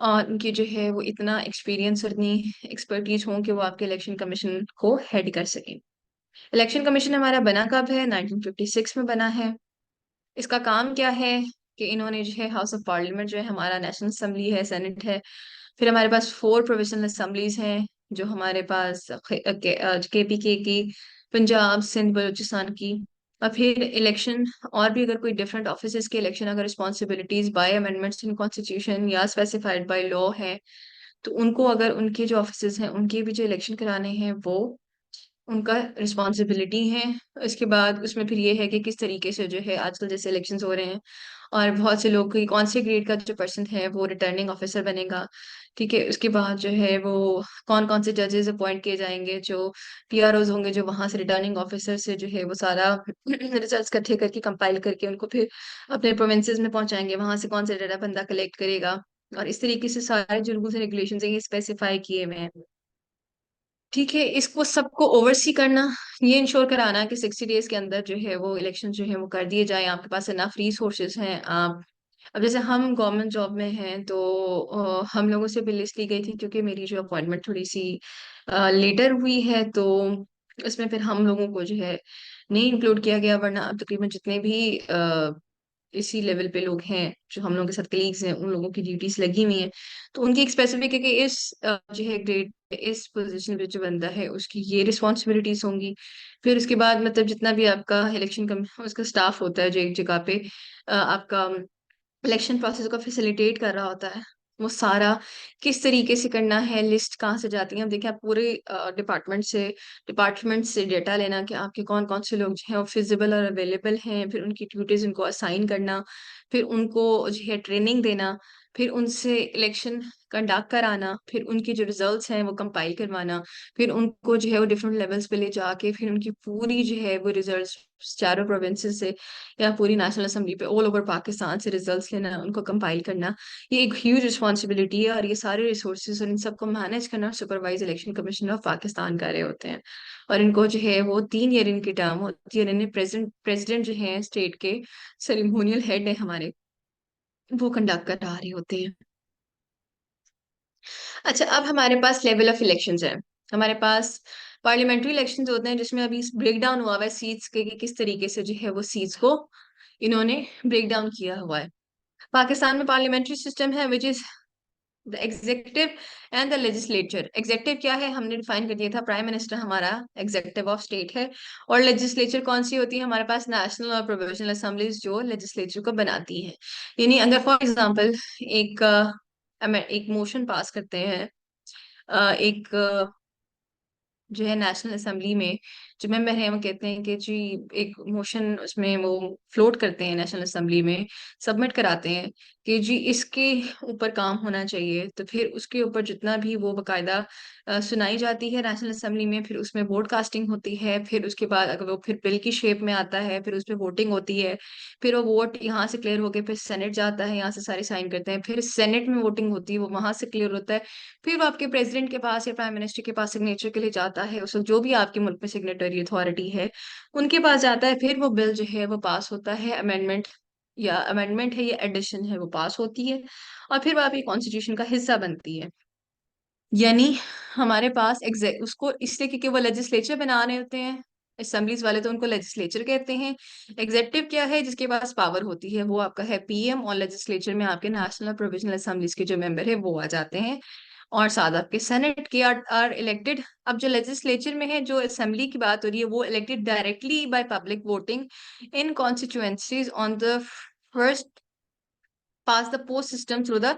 S1: और उनकी जो है वो इतना एक्सपीरियंस और इतनी एक्सपर्टीज हो कि वो आपके इलेक्शन कमीशन को हेड कर सकें। इलेक्शन कमीशन हमारा बना कब है? 1956 में बना है। इसका काम क्या है कि इन्होंने जो है हाउस ऑफ पार्लियामेंट जो है हमारा, नेशनल असेंबली है, सेनेट है, फिर हमारे पास 4 प्रोविजनल असेंबलीज हैं जो हमारे पास KPK की, पंजाब सिंध बलूचिस्तान की, और फिर इलेक्शन, और भी अगर कोई डिफरेंट ऑफिसर्स के इलेक्शन अगर responsibilities by amendments in constitution या स्पेसिफाइड बाय लॉ है, तो उनको अगर उनके जो ऑफिसर्स हैं उनके भी जो इलेक्शन कराने हैं वो उनका रिस्पॉन्सिबिलिटी है। इसके बाद उसमें फिर ये है कि किस तरीके से जो है आजकल जैसे इलेक्शंस हो रहे हैं और बहुत से लोग की कौन से ग्रेड का जो पर्सन है वो रिटर्निंग ऑफिसर बनेगा, ठीक है। उसके बाद जो है वो कौन कौन से जजेस अपॉइंट किए जाएंगे, जो PROs होंगे जो वहां से रिटर्निंग ऑफिसर से जो है वो सारा रिजल्ट्स इकट्ठे करके कंपाइल करके उनको फिर अपने प्रोविंसेस में पहुंचाएंगे, वहां से कौन सा डाटा बंदा कलेक्ट करेगा, और इस तरीके से सारे जो रूल्स एंड रेगुलेशन है ये स्पेसिफाई किए हुए हैं। ठीक है, इसको सबको ओवरसी करना, ये इंश्योर कराना कि 60 डेज के अंदर जो है वो इलेक्शन जो है वो कर दिए जाए, आपके पास इनफ रिसोर्सेज हैं। आप अब जैसे हम गवर्नमेंट जॉब में हैं तो हम लोगों से भी लिस्ट ली गई थी क्योंकि मेरी जो अपॉइंटमेंट थोड़ी सी लेटर हुई है, तो इसमें फिर हम लोगों को जो है नहीं इंक्लूड किया गया, वरना अब तकरीबन जितने भी इसी लेवल पे लोग हैं जो हम लोगों के साथ कलीग्स हैं उन लोगों की ड्यूटीज लगी हुई हैं, तो उनकी एक स्पेसिफिक है कि इस जो है ग्रेड, इस पोजीशन पे जो बंदा है उसकी ये रिस्पॉन्सिबिलिटीज होंगी। फिर उसके बाद मतलब जितना भी आपका इलेक्शन कम उसका स्टाफ होता है जो एक जगह पे आपका इलेक्शन प्रोसेस को फैसिलिटेट कर रहा होता है, वो सारा किस तरीके से करना है, लिस्ट कहाँ से जाती है। अब देखिए आप पूरे डिपार्टमेंट से डेटा लेना कि आपके कौन कौन से लोग जो है वो फिजिबल और अवेलेबल हैं, फिर उनकी ड्यूटीज उनको असाइन करना, फिर उनको जो है ट्रेनिंग देना, फिर उनसे इलेक्शन कंडक्ट कराना, फिर उनके जो रिजल्ट्स हैं वो कंपाइल करवाना, फिर उनको जो है वो डिफरेंट लेवल्स पे ले जाके फिर उनकी पूरी जो है वो रिजल्ट्स चारों प्रोविंसेस से या पूरी नेशनल असेंबली पे ऑल ओवर पाकिस्तान से रिजल्ट्स लेना, उनको कंपाइल करना, ये एक ह्यूज रिस्पॉन्सिबिलिटी है। और ये सारे रिसोर्सेज और इन सबको मैनेज करना supervise election commission of Pakistan कर रहे होते हैं। और इनको जो है वो 3 ईयर इनकी टर्म होती है, और इन्हें प्रेसिडेंट जो है स्टेट के सेरेमोनियल हेड है हमारे, वो कंडक्ट करा रहे होते हैं। अच्छा, अब हमारे पास लेवल ऑफ इलेक्शंस है। हमारे पास पार्लियामेंट्री इलेक्शंस होते हैं जिसमें अभी ब्रेक डाउन हुआ हुआ है सीट्स के कि किस तरीके से जो है वो सीट्स को इन्होंने ब्रेक डाउन किया हुआ है। पाकिस्तान में पार्लियामेंट्री सिस्टम है which is the executive and the legislature. Executive क्या है हमने डिफाइन कर दिया था, प्राइम मिनिस्टर हमारा एग्जीक्यूटिव ऑफ स्टेट है। और लेजिस्लेचर कौन सी होती है? हमारे पास नेशनल और प्रोविजनल असेंबलीज जो लेजिस्लेचर को बनाती हैं। यानी अगर फॉर एग्जांपल एक एक मोशन पास करते हैं, एक जो है नेशनल असेंबली में जो मेंबर है वो कहते हैं कि जी एक मोशन उसमें वो फ्लोट करते हैं नेशनल असेंबली में, सबमिट कराते हैं कि जी इसके ऊपर काम होना चाहिए, तो फिर उसके ऊपर जितना भी वो बकायदा सुनाई जाती है नेशनल असेंबली में, फिर उसमें वोट कास्टिंग होती है, फिर उसके बाद अगर वो फिर बिल की शेप में आता है फिर उसमें वोटिंग होती है, फिर वो वोट यहाँ से क्लियर होके फिर सेनेट जाता है, यहाँ से सारे साइन करते हैं, फिर सेनेट में वोटिंग होती है, वो वहां से क्लियर होता है, फिर वो आपके प्रेसिडेंट के पास या प्राइम मिनिस्टर के पास सिग्नेचर के लिए जाता है, उस वक्त जो भी आपके मुल्क में सिग्नेटरी अथॉरिटी है उनके पास जाता है, फिर वो बिल जो है वो पास होता है, अमेंडमेंट है या एडिशन है वो पास होती है, और फिर वो आपकी कॉन्स्टिट्यूशन का हिस्सा बनती है। यानी हमारे पास एग्जैक्ट उसको इसलिए क्योंकि वो लेजिस्लेचर बना रहे होते हैं, असेंबलीज वाले तो उनको लेजिस्लेचर कहते हैं। एग्जेक्टिव क्या है? जिसके पास पावर होती है वो आपका है PM, और लेजिस्लेचर में आपके नेशनल और प्रोविजनल असेंबलीज के जो मेंबर है वो आ जाते हैं, और साथ आपके सेनेट के आर इलेक्टेड। अब जो लेजिस्लेचर में है, जो असेंबली की बात हो रही है, वो elected directly by public voting in constituencies on the first pass the post system through the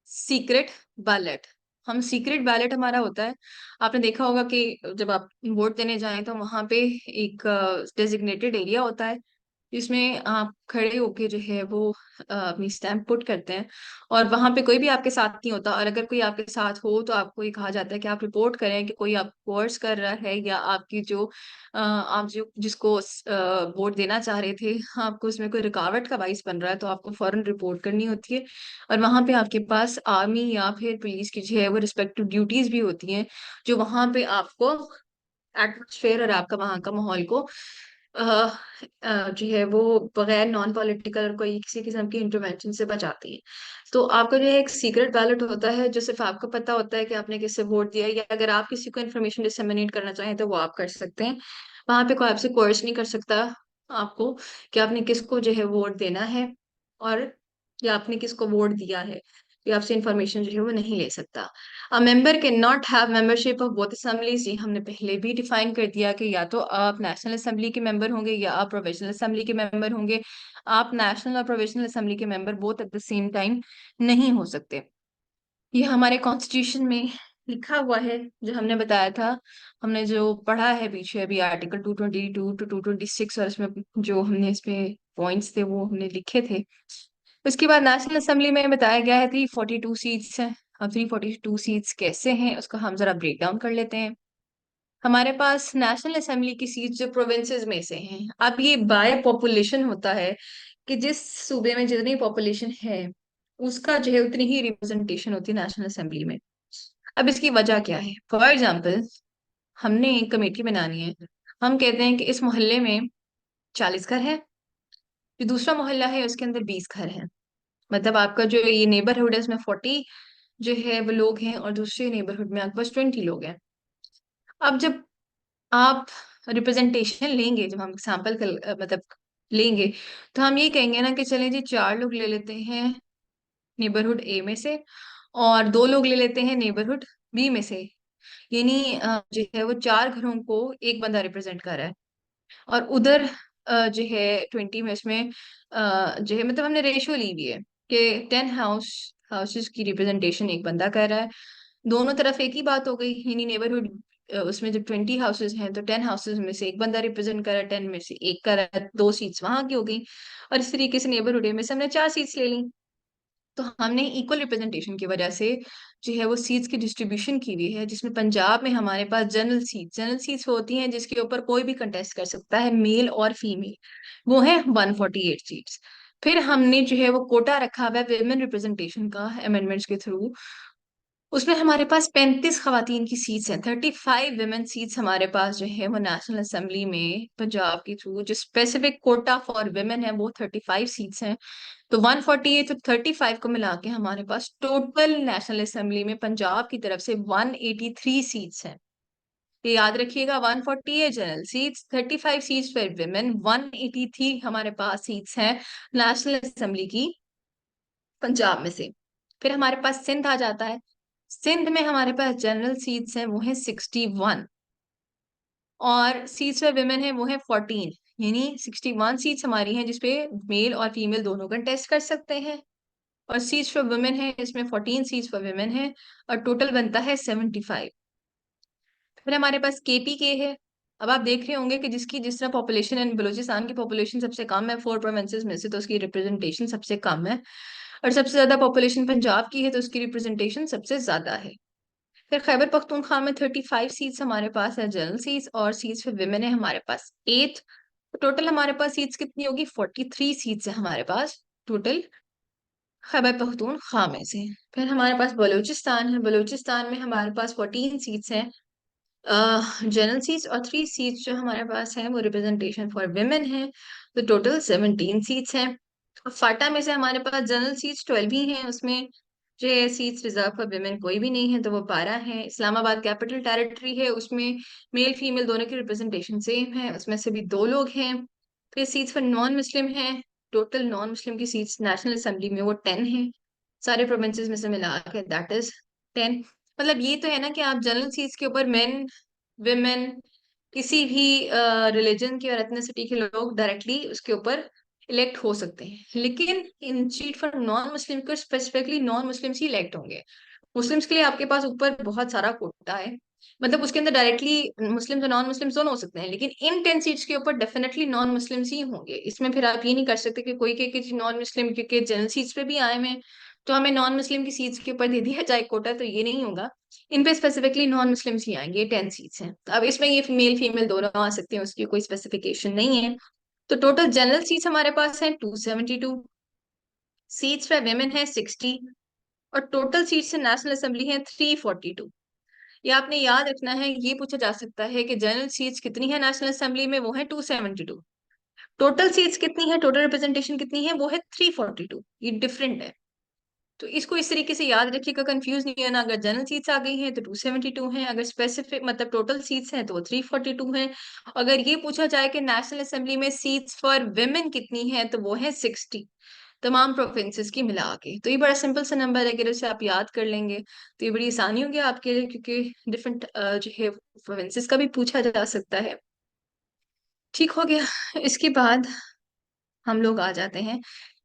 S1: secret ballot. हम सीक्रेट बैलेट हमारा होता है, आपने देखा होगा कि जब आप वोट देने जाएं तो वहां पे एक डेजिग्नेटेड एरिया होता है जिसमें आप खड़े होके जो है वो अपनी स्टैंप पुट करते हैं, और वहां पे कोई भी आपके साथ नहीं होता, और अगर कोई आपके साथ हो तो आपको ये कहा जाता है कि आप रिपोर्ट करें कि कोई आपको कोर्स कर रहा है, या आपकी जो आप जो जिसको वोट देना चाह रहे थे आपको उसमें कोई रुकावट का बाइस बन रहा है, तो आपको फौरन रिपोर्ट करनी होती है। और वहां पे आपके पास आर्मी या फिर पुलिस की जो है वो रिस्पेक्टिव ड्यूटीज भी होती हैं, जो वहां पे आपको एटमोसफेयर और आपका वहां का माहौल को जो है वो बगैर नॉन पॉलिटिकल और कोई किसी किस्म की इंटरवेंशन से बचाती है। तो आपका जो है एक सीक्रेट बैलेट होता है जो सिर्फ आपको पता होता है कि आपने किससे वोट दिया, या अगर आप किसी को इन्फॉर्मेशन डिसेमिनेट करना चाहें तो वो आप कर सकते हैं। वहां पे कोई आपसे कोर्स नहीं कर सकता आपको कि आपने किसको जो है वोट देना है, और या आपने किसको वोट दिया है, ये आपसे इंफॉर्मेशन जो है वो नहीं ले सकता। A member can not have membership of both assemblies, ये हमने पहले भी डिफाइन कर दिया कि या तो आप नेशनल असेंबली के मेंबर होंगे या आप प्रोविजनल असेंबली के मेंबर होंगे। आप नेशनल और प्रोविजनल असेंबली के member both at the same time नहीं हो सकते। ये हमारे कॉन्स्टिट्यूशन में लिखा हुआ है, जो हमने बताया था। हमने जो पढ़ा है पीछे अभी आर्टिकल 222 टू 226, और इसमें जो हमने इसमें पॉइंट्स थे वो हमने लिखे थे। उसके बाद नेशनल असेंबली में बताया गया है 342 सीट्स हैं। अब 342 सीट्स कैसे हैं उसको हम जरा ब्रेक डाउन कर लेते हैं। हमारे पास नेशनल असेंबली की सीट्स जो प्रोविंसेस में से हैं, अब ये बाय पॉपुलेशन होता है कि जिस सूबे में जितनी पॉपुलेशन है उसका जो है उतनी ही रिप्रेजेंटेशन होती है नेशनल असेंबली में। अब इसकी वजह क्या है? फॉर एग्जाम्पल, हमने एक कमेटी बनानी है। हम कहते हैं कि इस मोहल्ले में 40 घर है, जो दूसरा मोहल्ला है उसके अंदर 20 घर है। मतलब आपका जो ये नेबरहुड है उसमें 40 जो है वो लोग हैं, और दूसरे नेबरहुड में आपके पास 20 लोग हैं। अब जब आप रिप्रेजेंटेशन लेंगे, जब हम एग्जाम्पल मतलब लेंगे, तो हम ये कहेंगे ना कि चलें जी 4 लोग ले लेते हैं नेबरहुड ए में से, और 2 लोग ले लेते हैं नेबरहुड बी में से। यानी जो है वो 4 घरों को एक बंदा रिप्रेजेंट कर रहा है। और उधर जो है 20 में इसमें जो है मतलब हमने रेशियो ली हुई है कि 10 हाउसेस की रिप्रेजेंटेशन एक बंदा कर रहा है। दोनों तरफ एक ही बात हो गई, यानी नेबरहुड उसमें जब 20 हाउसेस हैं तो 10 हाउसेस में से एक बंदा रिप्रेजेंट कर रहा है, 10 में से एक कर रहा है, 2 सीट्स वहां की हो गई। और इस तरीके से नेबरहुड में से हमने 4 सीट्स ले ली। तो हमने इक्वल रिप्रेजेंटेशन की वजह से जो है वो सीट्स की डिस्ट्रीब्यूशन की हुई है, जिसमें पंजाब में हमारे पास जनरल सीट्स होती हैं जिसके ऊपर कोई भी कंटेस्ट कर सकता है, मेल और फीमेल। वो है 148 सीट्स। फिर हमने जो है वो कोटा रखा हुआ है विमेन रिप्रेजेंटेशन का अमेंडमेंट्स के थ्रू। उसमें हमारे पास 35 खवातीन की सीट्स हैं, 35 विमेन सीट्स हमारे पास जो है वो नेशनल असेंबली में पंजाब के थ्रू जो स्पेसिफिक कोटा फॉर विमेन है वो 35 सीट्स हैं। तो 148 और 35 को मिला के हमारे पास टोटल नेशनल असेंबली में पंजाब की तरफ से 183 सीट्स हैं। ये याद रखिएगा, 148 general seats, 35 seats for women, 183 हमारे पास सीट्स हैं नेशनल असेंबली की पंजाब में से। फिर हमारे पास सिंध आ जाता है। सिंध में हमारे पास जनरल सीट्स हैं वो है 61, और सीट्स फॉर विमेन है वो है 14। यानी 61 सीट्स हमारी हैं जिसपे मेल और फीमेल दोनों कंटेस्ट कर सकते हैं, और सीट्स फॉर वुमेन है इसमें 14 सीट्स फॉर वुमेन है, और टोटल बनता है 75। फिर हमारे पास केपीके है। अब आप देख रहे होंगे कि जिसकी जिस तरह पॉपुलेशन है, बलूचिस्तान की पॉपुलेशन सबसे कम है 4 प्रोविंसेस में से, तो उसकी रिप्रेजेंटेशन सबसे कम है। और सबसे ज्यादा पॉपुलेशन पंजाब की है तो उसकी रिप्रेजेंटेशन सबसे ज्यादा है। फिर खैबर पख्तूनख्वा में 35 सीट्स हमारे पास है जनरल सीट्स, और सीट्स फॉर विमेन है हमारे पास 8। टोटल हमारे पास सीट्स कितनी होगी? 43 सीट्स है हमारे पास टोटल खैबर पख्तूनख्वा में से। फिर हमारे पास बलूचिस्तान है। बलूचिस्तान में हमारे पास 14 सीट्स हैं जनरल सीट्स, और 3 सीट्स जो हमारे पास हैं वो रिप्रेजेंटेशन फॉर विमेन है। तो टोटल 17 सीट्स हैं। फाटा में से हमारे पास जनरल सीट्स 12 ही हैं, उसमें जो है सीट्स रिजर्व फॉर विमेन कोई भी नहीं है, तो वो 12 है। इस्लामाबाद कैपिटल टेरिटरी है, उसमें मेल फीमेल दोनों की रिप्रेजेंटेशन सेम है, उसमें से भी 2 लोग हैं। फिर सीट्स फॉर नॉन मुस्लिम है। टोटल नॉन मुस्लिम की सीट्स नेशनल असेंबली में वो 10 है, सारे प्रोविंसेस में से मिला के दैट इज 10। मतलब ये तो है ना कि आप जनरल सीट्स के ऊपर मेन, विमेन, किसी भी रिलीजन के और एथनिसिटी के लोग डायरेक्टली उसके ऊपर इलेक्ट हो सकते हैं, लेकिन इन सीट फॉर नॉन मुस्लिम को स्पेसिफिकली नॉन मुस्लिम्स ही इलेक्ट होंगे। मुस्लिम्स के लिए आपके पास ऊपर बहुत सारा कोटा है, मतलब उसके अंदर डायरेक्टली मुस्लिम्स और नॉन मुस्लिम्स दोनों हो सकते हैं, लेकिन इन 10 सीट्स के ऊपर डेफिनेटली नॉन मुस्लिम्स ही होंगे। इसमें फिर आप ये नहीं कर सकते कि कोई के नॉन मुस्लिम क्योंकि जनरल सीट्स पे भी आए हुए हैं तो हमें नॉन मुस्लिम की सीट्स के ऊपर दे दिया जाए कोटा, तो ये नहीं होगा। इन पे स्पेसिफिकली नॉन मुस्लिम्स ही आएंगे, 10 सीट्स हैं। तो अब इसमें ये मेल फीमेल दोनों आ सकते हैं, उसकी कोई स्पेसिफिकेशन नहीं है। तो टोटल जनरल सीट्स हमारे पास है 272, सीट्स फॉर वेमेन है 60, और टोटल सीट्स नेशनल असेंबली है 342। ये आपने याद रखना है। ये पूछा जा सकता है कि जनरल सीट्स कितनी है नेशनल असेंबली में, वो है 272। टोटल सीट्स कितनी है, टोटल रिप्रेजेंटेशन कितनी है, वो है 342। ये डिफरेंट है। तो इसको इस तरीके से याद रखिएगा, कंफ्यूज नहीं है ना। अगर जनरल सीट्स आ गई हैं तो 272 हैं, अगर स्पेसिफिक मतलब टोटल सीट्स हैं तो वो 342 हैं। अगर ये पूछा जाए कि नेशनल असेंबली में सीट्स फॉर विमेन कितनी है तो वो है 60, तमाम प्रोविंसेस की मिला के। तो ये बड़ा सिंपल सा नंबर है, अगर इसे आप याद कर लेंगे तो ये बड़ी आसानी होगी आपके लिए, क्योंकि डिफरेंट जो है प्रोविंसेस का भी पूछा जा सकता है। ठीक हो गया। इसके बाद हम लोग आ जाते हैं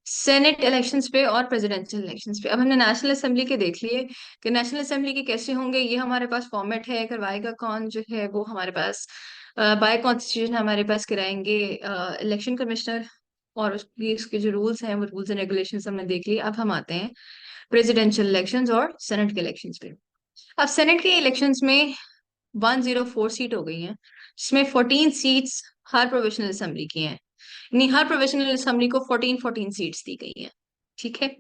S1: सेनेट इलेक्शंस पे और प्रेसिडेंशियल इलेक्शंस पे। अब हमने नेशनल असेंबली के देख लिए कि नेशनल असेंबली के कैसे होंगे। ये हमारे पास फॉर्मेट है, करवाएगा कौन जो है वो हमारे पास बाय कॉन्स्टिट्यूशन हमारे पास कराएंगे इलेक्शन कमिश्नर। और उसकी उसके जो रूल्स हैं वो रूल्स एंड रेगुलेशंस हमने देख लिए। अब हम आते हैं प्रेसिडेंशियल इलेक्शंस और सेनेट के इलेक्शंस पे। अब सेनेट के इलेक्शंस में 104 सीट हो गई हैं, जिसमें 14 सीट्स हर प्रोविजनल असेंबली की हैं। यानी हर प्रोविजनल असेंबली को 14 सीट्स दी गई हैं। ठीक है।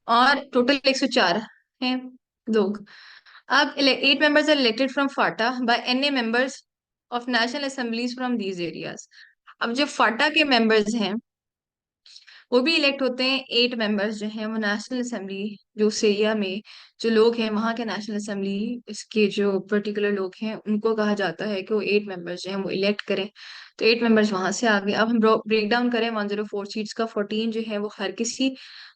S1: और टोटल 104 हैं लोग। अब 8 members are elected from FATA by N A members of national assemblies from these areas. अब जो फाटा के मेंबर्स हैं वो भी इलेक्ट होते हैं। 8 members जो हैं वो नेशनल असेंबली, जो उस एरिया में जो लोग हैं वहाँ के नेशनल असेंबली इसके जो पर्टिकुलर लोग हैं उनको कहा जाता है कि वो 8 members जो हैं वो इलेक्ट करें। तो 8 members वहां से आ गए। अब हम ब्रेक डाउन करें 104 सीट्स का, 14 जो है वो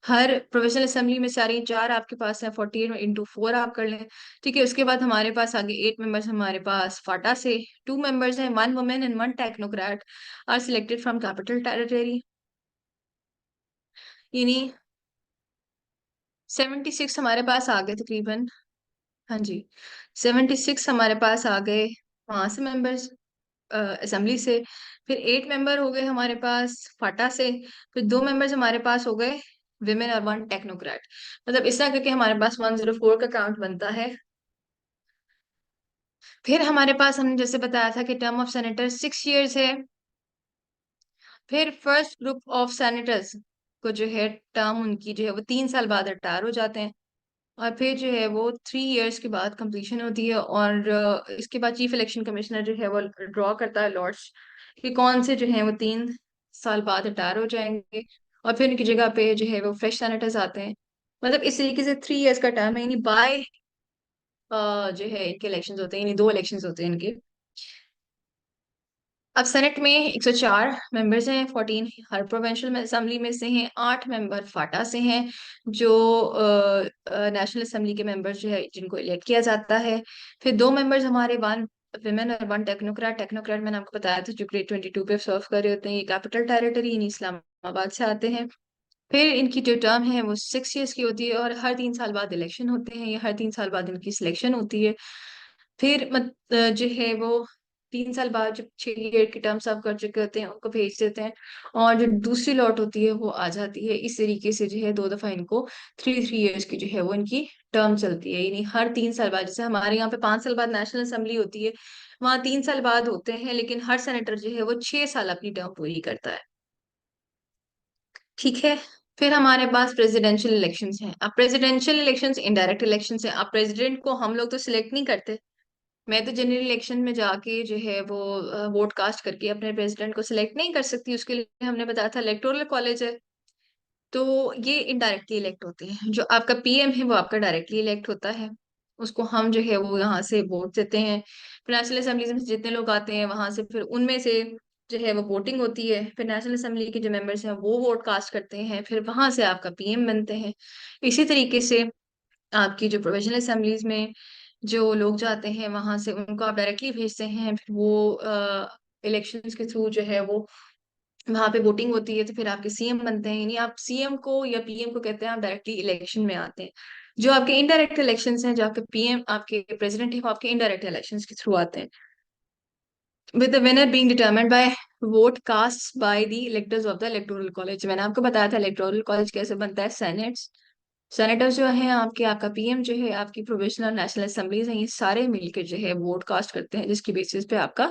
S1: हर प्रोविजनल असेंबली में सारी चार आपके पास है, 48 × 4 आप कर लें। ठीक है। उसके बाद हमारे पास आगे 8 members हमारे पास फाटा से, 2 members हैं, 1 woman and 1 technocrat are selected from capital territory. यानी 76 हमारे पास आ गए तकरीबन। हाँ जी, 76 हमारे पास आ गए वहां से मेंबर्स असेंबली से। फिर 8 member हो गए हमारे पास फाटा से। फिर 2 members हमारे पास हो गए विमेन और 1 टेक्नोक्रेट। मतलब इस तरह करके हमारे पास 104 का काउंट बनता है। फिर हमारे पास हमने जैसे बताया था कि टर्म ऑफ सेनेटर 6 years है। फिर फर्स्ट ग्रुप ऑफ सेनेटर्स को जो है टर्म उनकी जो है वो 3 साल बाद रिटायर हो जाते हैं। और फिर जो है वो 3 years के बाद कंप्लीशन होती है। और इसके बाद चीफ इलेक्शन कमिश्नर जो है वो ड्रॉ करता है लॉर्ड्स कि कौन से जो है वो 3 साल बाद रिटायर हो जाएंगे, और फिर उनकी जगह पे जो है वो फ्रेश सेनेटर्स आते हैं। मतलब इस तरीके से 3 years का टर्म है, यानी बाय जो है इनके इलेक्शन होते हैं, यानी 2 इलेक्शन होते हैं इनके। अब सेनेट में 104 मेंबर्स हैं, 14 हर प्रोविंशियल असेंबली में से हैं, 8 member फाटा से हैं जो नेशनल असेंबली के मेंबर्स जो है जिनको इलेक्ट किया जाता है। फिर 2 members हमारे 1 women और 1 टेक्नोक्रेट। टेक्नोक्रेट मैंने आपको बताया था जो ग्रेड 22 पे सर्व कर रहे होते हैं, ये कैपिटल टेरिटरी यानी इस्लामाबाद से आते हैं। फिर इनकी जो टर्म है वो 6 years की होती है, और हर 3 साल बाद इलेक्शन होते हैं, या हर 3 साल बाद इनकी सिलेक्शन होती है। फिर जो है वो 3 साल बाद जब 6 year की टर्म सर्व कर चुके होते हैं उनको भेज देते हैं, और जो दूसरी लॉट होती है वो आ जाती है। इस तरीके से जो है 2 दफा इनको थ्री थ्री ईयर्स की जो है वो इनकी टर्म चलती है। यानी हर 3 साल बाद, जैसे हमारे यहाँ पे 5 साल बाद नेशनल असेंबली होती है, वहाँ 3 साल बाद होते हैं, लेकिन हर सेनेटर जो है वो 6 साल अपनी टर्म पूरी करता है। ठीक है। फिर हमारे पास प्रेसिडेंशियल इलेक्शंस हैं। अब प्रेसिडेंशियल इलेक्शंस इनडायरेक्ट इलेक्शंस हैं। अब प्रेसिडेंट को हम लोग तो सिलेक्ट नहीं करते। मैं तो जनरल इलेक्शन में जाके जो है वो वोट कास्ट करके अपने प्रेसिडेंट को सिलेक्ट नहीं कर सकती, उसके लिए हमने बताया था इलेक्टोरल कॉलेज है। तो ये इनडायरेक्टली इलेक्ट होते हैं। जो आपका पीएम है वो आपका डायरेक्टली इलेक्ट होता है, उसको हम जो है वो यहाँ से वोट देते हैं। फिर नेशनल असेंबली में जितने लोग आते हैं वहां से फिर उनमें से जो है वो वोटिंग होती है। फिर नेशनल असेंबली के जो मेंबर्स हैं वो वोट कास्ट करते हैं, फिर वहां से आपका पीएम बनते हैं। इसी तरीके से आपकी जो प्रोविजनल असेंबलीज में जो लोग जाते हैं वहां से उनको आप डायरेक्टली भेजते हैं, फिर वो इलेक्शंस के थ्रू जो है वो वहां पे वोटिंग होती है, तो फिर आपके सीएम बनते हैं। यानी आप सीएम को या पीएम को कहते हैं आप डायरेक्टली इलेक्शन में आते हैं। जो आपके इनडायरेक्ट इलेक्शंस हैं, जो आपके पीएम आपके प्रेसिडेंट है वो आपके इनडायरेक्ट इलेक्शंस के थ्रू आते हैं, with the winner being determined by vote cast by the electors of the electoral college. मैंने आपको बताया था इलेक्टोरल कॉलेज कैसे बनता है। सेनेटर्स जो है आपके, आपका पीएम जो है, आपकी प्रोविजनल नेशनल असेंबलीज हैं, ये सारे मिलकर जो है वोट कास्ट करते हैं, जिसकी बेसिस पे आपका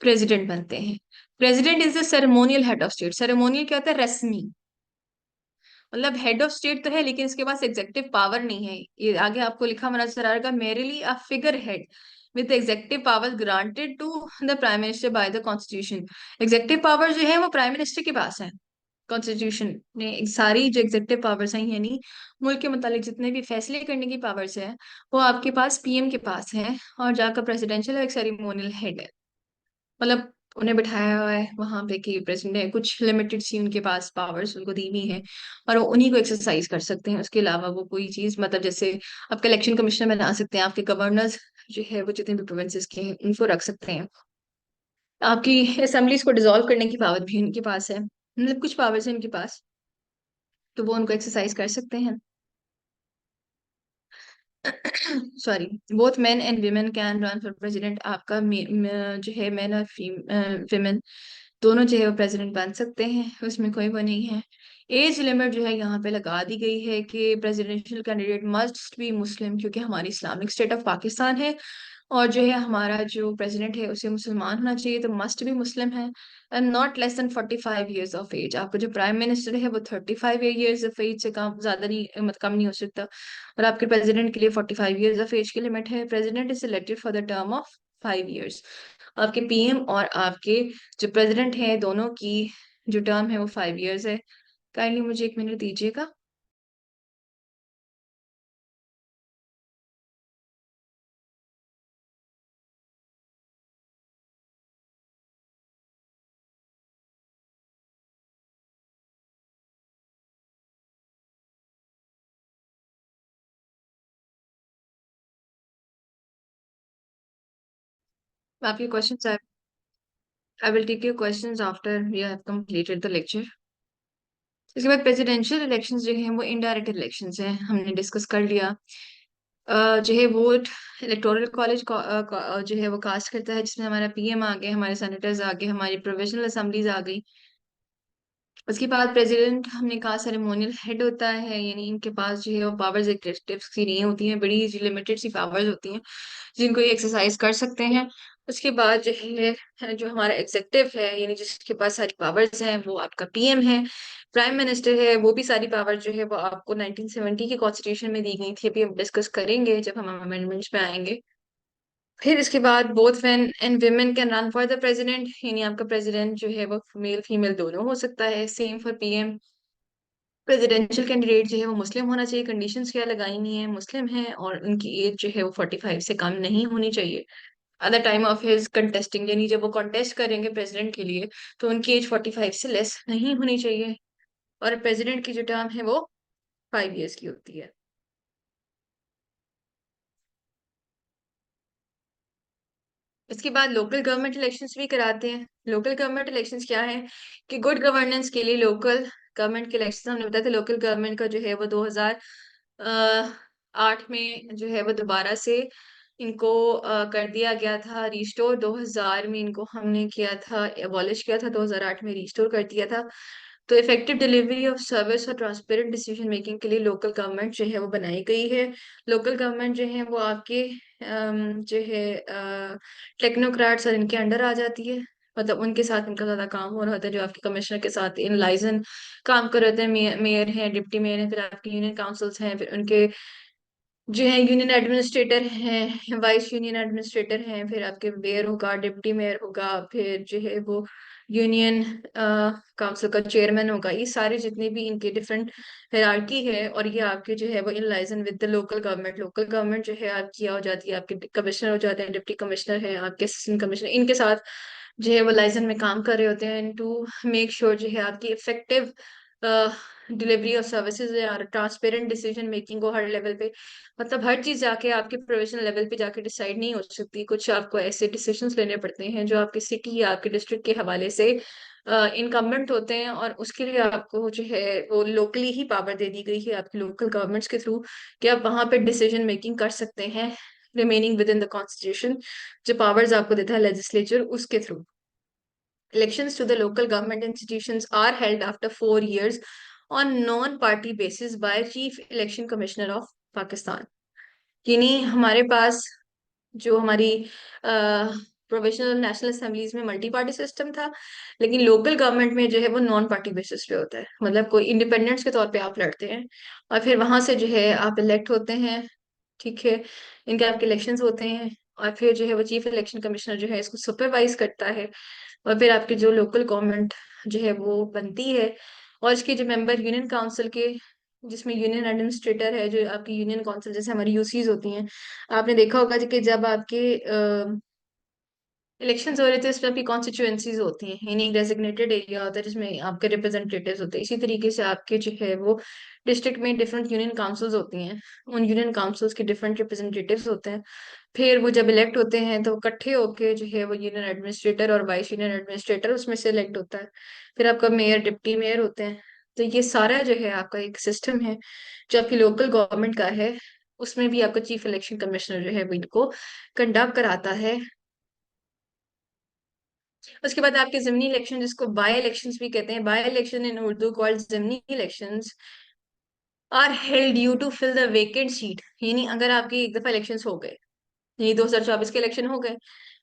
S1: प्रेसिडेंट बनते हैं। President is the ceremonial head of state. Ceremonial क्या होता है? रस्मी। मतलब हेड ऑफ स्टेट तो है लेकिन इसके पास एग्जेक्टिव पावर नहीं है। ये आगे आपको लिखा हुआ नजर आ रहा merely a figure head, with executive power granted to the prime minister by the constitution. Executive power जो है वो प्राइम मिनिस्टर के पास है। कॉन्स्टिट्यूशन ने सारी जो एग्जेक्टिव पावर्स हैं, यानी मुल्क के मुतालिक जितने भी फैसले करने की पावर्स है, वो आपके पास पीएम के पास है। और जाकर प्रेसिडेंशियल एक सेरेमोनियल हेड है, मतलब उन्हें बिठाया हुआ है वहां पे कि प्रेसिडेंट है, कुछ लिमिटेड सी उनके पास पावर्स उनको दी हुई है और वो उन्हीं को एक्सरसाइज कर सकते हैं। उसके अलावा वो कोई चीज, मतलब जैसे आपके इलेक्शन कमिश्नर बना सकते हैं, आपके गवर्नर्स जो है वो जितने भी प्रोविंसेस के हैं उनको रख सकते हैं, आपकी असेंबलीज को डिसॉल्व करने की पावर भी उनके पास है, मतलब कुछ पावर्स है उनके पास, तो वो उनको एक्सरसाइज कर सकते हैं। Sorry, both men and women can run for president. आपका जो है मेन और विमेन दोनों जो है वो प्रेसिडेंट बन सकते हैं, उसमें कोई वो नहीं है। एज लिमिट जो है यहाँ पे लगा दी गई है कि प्रेसिडेंशियल कैंडिडेट मस्ट बी मुस्लिम, क्योंकि हमारी इस्लामिक स्टेट ऑफ पाकिस्तान है और जो है हमारा जो प्रेसिडेंट है उसे मुसलमान होना चाहिए, तो मस्ट भी मुस्लिम है। And not less than 45 years of age. आपका जो प्राइम मिनिस्टर है वो 35 ईयर्स ऑफ एज से कम, ज्यादा नहीं, मतलब कम नहीं हो सकता। और आपके प्रेसिडेंट के लिए 45 ईयर्स ऑफ एज की लिमिट है। President is elected for the term of 5 years. आपके पीएम और आपके जो प्रेसिडेंट है दोनों की जो टर्म है वो 5 ईयर्स है। काइंडली मुझे 1 मिनट दीजिएगा। आपके questions, I will take your questions after we have completed the lecture. इसके बाद प्रेसिडेंशियल इलेक्शंस जो हैं वो इनडायरेक्ट इलेक्शंस हैं, हमने डिस्कस कर लिया। जो है वोट इलेक्टोरल कॉलेज जो है वो कास्ट करता है, जिसमें हमारा पीएम आ गए, हमारे सेनेटर्स आ गए, हमारी प्रोविजनल असेंबलीज आ गई। उसके बाद प्रेसिडेंट हमने कहा सेरेमोनियल हेड होता है, यानी इनके पास जो है वो पावर्स एग्जीक्यूटिव की नहीं होती हैं, बड़ी लिमिटेड सी पावर्स होती हैं जिनको ये एक्सरसाइज कर सकते हैं। उसके बाद जो है जो हमारा एग्जीक्यूटिव है, यानी जिसके पास सारी पावर्स हैं, वो आपका पीएम है। प्राइम मिनिस्टर है, वो भी सारी पावर जो है वो आपको 1970 की कॉन्स्टिट्यूशन में दी गई थी, अभी हम डिस्कस करेंगे जब हम अमेंडमेंट्स पे आएंगे। फिर इसके बाद both men and women can run for the president, यानी आपका प्रेसिडेंट जो है वो मेल फीमेल दोनों हो सकता है। Same for PM. Presidential candidate जो है वो मुस्लिम होना चाहिए, कंडीशंस क्या लगाई हुई है, मुस्लिम है और उनकी एज जो है वो 45 से कम नहीं होनी चाहिए at the time of his contesting, यानी जब वो कॉन्टेस्ट करेंगे प्रेसिडेंट के लिए तो उनकी एज 45 से लेस नहीं होनी चाहिए। और प्रेसिडेंट की जो टर्म है वो 5 ईयर्स की होती है। इसके बाद लोकल गवर्नमेंट इलेक्शंस भी कराते हैं। लोकल गवर्नमेंट इलेक्शंस क्या है कि गुड गवर्नेंस के लिए लोकल गवर्नमेंट के इलेक्शन, हमने बताया था लोकल गवर्नमेंट का जो है वो 2008 में जो है वो दोबारा से इनको कर दिया गया था रिस्टोर। 2000 में इनको हमने किया था, एबॉलिश किया था, 2008 में रिस्टोर कर दिया था। तो इफेक्टिव डिलीवरी ऑफ सर्विस और ट्रांसपेरेंट डिसीजन मेकिंग के लिए लोकल गवर्नमेंट जो है वो बनाई गई है। लोकल गवर्नमेंट जो है वो आपके जो है टेक्नोक्रेट्स और इनके अंडर आ जाती है, मतलब उनके साथ इनका ज्यादा काम हो रहा होता है, जो आपके कमिश्नर के साथ इन लाइजन काम कर रहे होते हैं। मेयर हैं, डिप्टी मेयर हैं, फिर आपके यूनियन काउंसिल्स हैं, फिर उनके जो है यूनियन एडमिनिस्ट्रेटर हैं, वाइस यूनियन एडमिनिस्ट्रेटर हैं, फिर आपके मेयर होगा, डिप्टी मेयर होगा, फिर जो है वो यूनियन काउंसिल का चेयरमैन होगा। ये सारे जितने भी इनके डिफरेंट हायरार्की है, और ये आपके जो है वो in liaison with the local government. Local government जो है आपकी हो जाती है, आपके कमिश्नर हो जाते हैं, डिप्टी कमिश्नर है, आपके असिस्टेंट कमिश्नर, इनके साथ जो है वो लाइजन में काम कर रहे होते हैं टू मेक श्योर जो है आपकी इफेक्टिव डिलीवरी ऑफ सर्विसेज और ट्रांसपेरेंट डिसीजन मेकिंग को हर लेवल पे, मतलब हर चीज जाके आपके प्रोविजनल लेवल पे जाके डिसाइड नहीं हो सकती। कुछ आपको ऐसे डिसीजंस लेने पड़ते हैं जो आपकी सिटी या आपके डिस्ट्रिक्ट के हवाले से इनकम्बेंट होते हैं, और उसके लिए आपको जो है वो लोकली ही पावर दे दी गई है आपकी लोकल गवर्नमेंट्स के थ्रू, कि आप वहां पे डिसीजन मेकिंग कर सकते हैं remaining with in the constitution. जो पावर्स आपको देता है लेजिस्लेचर, उसके through. Elections to the local government institutions are held after 4 years on non-party basis by Chief Election Commissioner of Pakistan। यानी हमारे पास जो हमारी प्रोविजनल नेशनल असेंबलीज में मल्टी पार्टी सिस्टम था, लेकिन लोकल गवर्नमेंट में जो है वो नॉन पार्टी बेसिस पे होता है, मतलब कोई इंडिपेंडेंस के तौर पे आप लड़ते हैं और फिर वहां से जो है आप इलेक्ट होते हैं। ठीक है, इनके आपके इलेक्शंस होते हैं और फिर जो है वो चीफ इलेक्शन कमिश्नर जो है इसको सुपरवाइज करता है। और फिर आपकी जो लोकल गवर्नमेंट जो है वो बनती है। और इसके जो मेंबर यूनियन काउंसिल के, जिसमें यूनियन एडमिनिस्ट्रेटर है, जो आपकी यूनियन काउंसिल जैसे हमारी यूसीज होती हैं, आपने देखा होगा कि जब आपके इलेक्शंस हो रहे थे इसमें आपकी कॉन्स्टिट्यूएंसीज होती हैं, यानी डेजिग्नेटेड एरिया होता है जिसमें आपके रिप्रेजेंटेटिव्स होते हैं। इसी तरीके से आपके जो है वो डिस्ट्रिक्ट में डिफरेंट यूनियन काउंसिल्स होती हैं, उन यूनियन काउंसिल्स के डिफरेंट रिप्रेजेंटेटिव्स होते हैं। फिर वो जब इलेक्ट होते हैं तो इकट्ठे होके जो है वो यूनियन एडमिनिस्ट्रेटर और वाइस यूनियन एडमिनिस्ट्रेटर उसमें से इलेक्ट होता है। फिर आपका मेयर, डिप्टी मेयर होते हैं। तो ये सारा जो है आपका एक सिस्टम है जो आपकी लोकल गवर्नमेंट का है। उसमें भी आपका चीफ इलेक्शन कमिश्नर जो है वो इनको कंडक्ट कराता है। उसके बाद आपके ज़मीनी इलेक्शन, जिसको बाय इलेक्शंस भी कहते हैं, by election in Urdu called ज़मीनी elections, are held due to fill the vacant seat. यानी अगर आपकी एक दफा इलेक्शंस हो गए, यानी 2024 के इलेक्शन हो गए,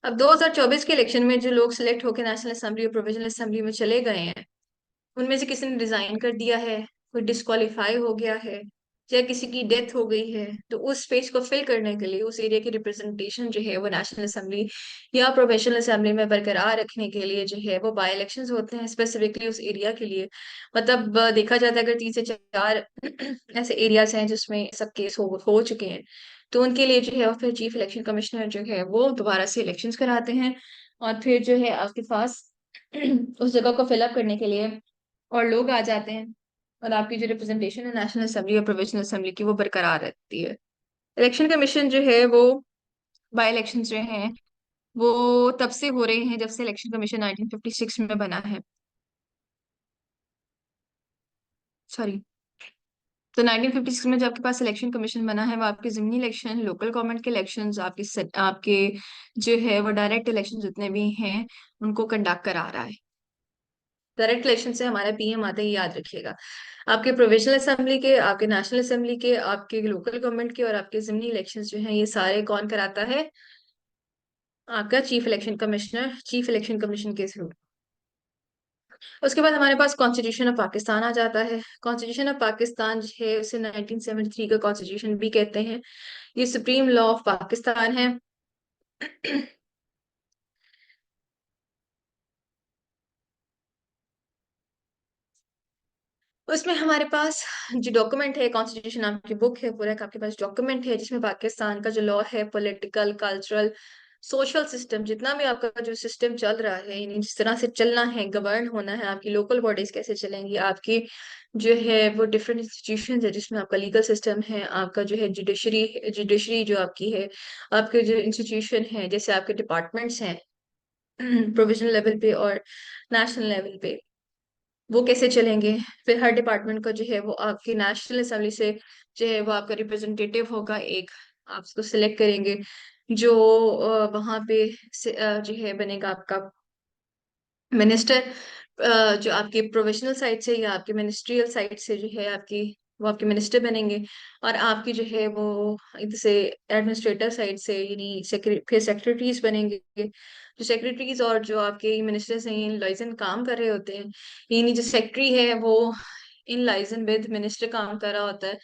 S1: अब 2024 के इलेक्शन में जो लोग सिलेक्ट होकर नेशनल असेंबली और प्रोविजनल असेंबली में चले गए हैं, उनमें से किसी ने रिजाइन कर दिया है, कोई डिस्क्वालीफाई हो गया है, या किसी की डेथ हो गई है, तो उस स्पेस को फिल करने के लिए उस एरिया की रिप्रेजेंटेशन जो है वो नेशनल असेंबली या प्रोविंशियल असेंबली में बरकरार रखने के लिए जो है वो बाय इलेक्शंस होते हैं स्पेसिफिकली उस एरिया के लिए। मतलब देखा जाता है अगर 3 से 4 ऐसे एरियाज हैं जिसमें सब केस हो चुके हैं, तो उनके लिए जो है वो फिर चीफ इलेक्शन कमिश्नर जो है वो दोबारा से इलेक्शंस कराते हैं। और फिर जो है आपके पास उस जगह को फिलअप करने के लिए और लोग आ जाते हैं, और आपकी जो रिप्रेजेंटेशन है नेशनल असेंबली और प्रोविंशियल असेंबली की वो बरकरार रहती है। इलेक्शन कमीशन जो है वो, बाय इलेक्शन जो हैं वो तब से हो रहे हैं जब से इलेक्शन कमीशन 1956 में बना है। सॉरी, तो 1956 में जो आपके पास इलेक्शन कमीशन बना है वो आपके ज़मीनी इलेक्शन, लोकल गवर्नमेंट के इलेक्शंस, आपके जो है वो डायरेक्ट इलेक्शन जितने भी हैं उनको कंडक्ट करा रहा है। डायरेक्ट इलेक्शन से हमारा पीएम आता है, ये याद रखिएगा। आपके प्रोविंशियल असेंबली के, आपके नेशनल असेंबली के, आपके लोकल गवर्नमेंट के और आपके जिमनी इलेक्शंस जो हैं ये सारे कौन कराता है? आपका chief election commissioner, chief election commission के थ्रू। उसके बाद हमारे पास कॉन्स्टिट्यूशन ऑफ पाकिस्तान आ जाता है। कॉन्स्टिट्यूशन ऑफ पाकिस्तान जो है उसे 1973 का कॉन्स्टिट्यूशन भी कहते हैं। ये सुप्रीम लॉ ऑफ पाकिस्तान है। उसमें हमारे पास जो डॉक्यूमेंट है, कॉन्स्टिट्यूशन आपकी बुक है, पूरा एक आपके पास डॉक्यूमेंट है जिसमें पाकिस्तान का जो लॉ है, पॉलिटिकल, कल्चरल, सोशल सिस्टम, जितना भी आपका जो सिस्टम चल रहा है, यानी जिस तरह से चलना है, गवर्न होना है, आपकी लोकल बॉडीज कैसे चलेंगी, आपकी जो है वो डिफरेंट इंस्टीट्यूशन है जिसमें आपका लीगल सिस्टम है, आपका जो है जुडिशरी, जुडिशरी जो आपकी है, आपके जो इंस्टीट्यूशन है, जैसे आपके डिपार्टमेंट्स हैं प्रोविजनल लेवल पे और नेशनल लेवल पे, वो कैसे चलेंगे। फिर हर डिपार्टमेंट का जो है वो आपकी नेशनल असेंबली से जो है वो आपका रिप्रेजेंटेटिव होगा एक, आप उसको सिलेक्ट करेंगे, जो वहां पे जो है बनेगा आपका मिनिस्टर। जो आपके प्रोविजनल साइड से या आपके मिनिस्ट्रियल साइड से जो है आपकी, वो आपके मिनिस्टर बनेंगे। और आपकी जो है वो इधर से एडमिनिस्ट्रेटर साइड से, यानी फिर सेक्रेटरीज बनेंगे। जो सेक्रेटरीज और जो आपके मिनिस्टर्स हैं इन लाइजन काम कर रहे होते हैं, यानी जो सेक्रेटरी है वो इन लाइजन विद मिनिस्टर काम कर रहा होता है,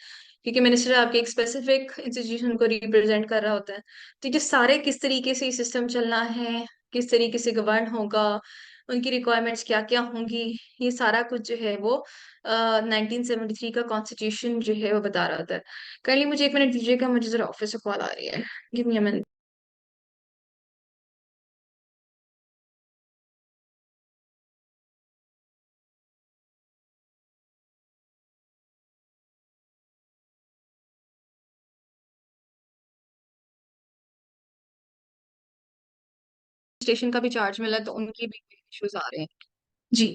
S1: क्योंकि मिनिस्टर आपके एक स्पेसिफिक इंस्टीट्यूशन को रिप्रेजेंट कर रहा होता है। तो ये सारे किस तरीके से सिस्टम चलना है, किस तरीके से गवर्न होगा, उनकी रिक्वायरमेंट्स क्या क्या होंगी, ये सारा कुछ जो है वो 1973 का कॉन्स्टिट्यूशन जो है वो बता रहा होता है। कल मुझे 1 मिनट दीजिएगा, मुझे जरा ऑफिस से कॉल आ रही है। Give me a minute. Station का भी चार्ज मिला तो उनकी भी इश्यूज आ रहे हैं। जी।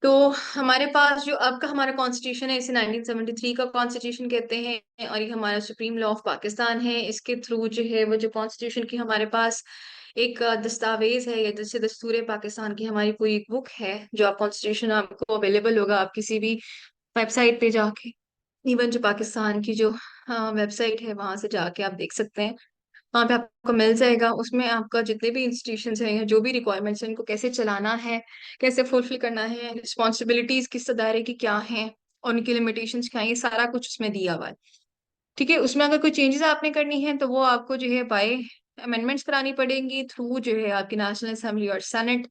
S1: तो हमारे पास जो अब का हमारा कॉन्स्टिट्यूशन है इसे 1973 का कॉन्स्टिट्यूशन कहते हैं, और ये हमारा सुप्रीम लॉ ऑफ पाकिस्तान है। इसके थ्रू जो है वो जो कॉन्स्टिट्यूशन की हमारे पास एक दस्तावेज है, या जैसे दस्तूर पाकिस्तान की हमारी कोई एक बुक है, जो आप कॉन्स्टिट्यूशन आपको अवेलेबल होगा आप किसी भी वेबसाइट पे जाके, इवन जो पाकिस्तान की जो वेबसाइट है वहां से जाके आप देख सकते हैं। वहाँ पे आपको मिल जाएगा। उसमें आपका जितने भी इंस्टीट्यूशंस हैं या जो भी रिक्वायरमेंट्स हैं, इनको कैसे चलाना है, कैसे फुलफिल करना है, रिस्पॉन्सिबिलिटीज किस दायरे की क्या हैं और उनकी लिमिटेशंस क्या है, ये सारा कुछ उसमें दिया हुआ है। ठीक है, उसमें अगर कोई चेंजेस आपने करनी है तो वो आपको जो है बाय अमेंडमेंट्स करानी पड़ेंगी थ्रू जो है आपकी नेशनल असेंबली और सेनेट।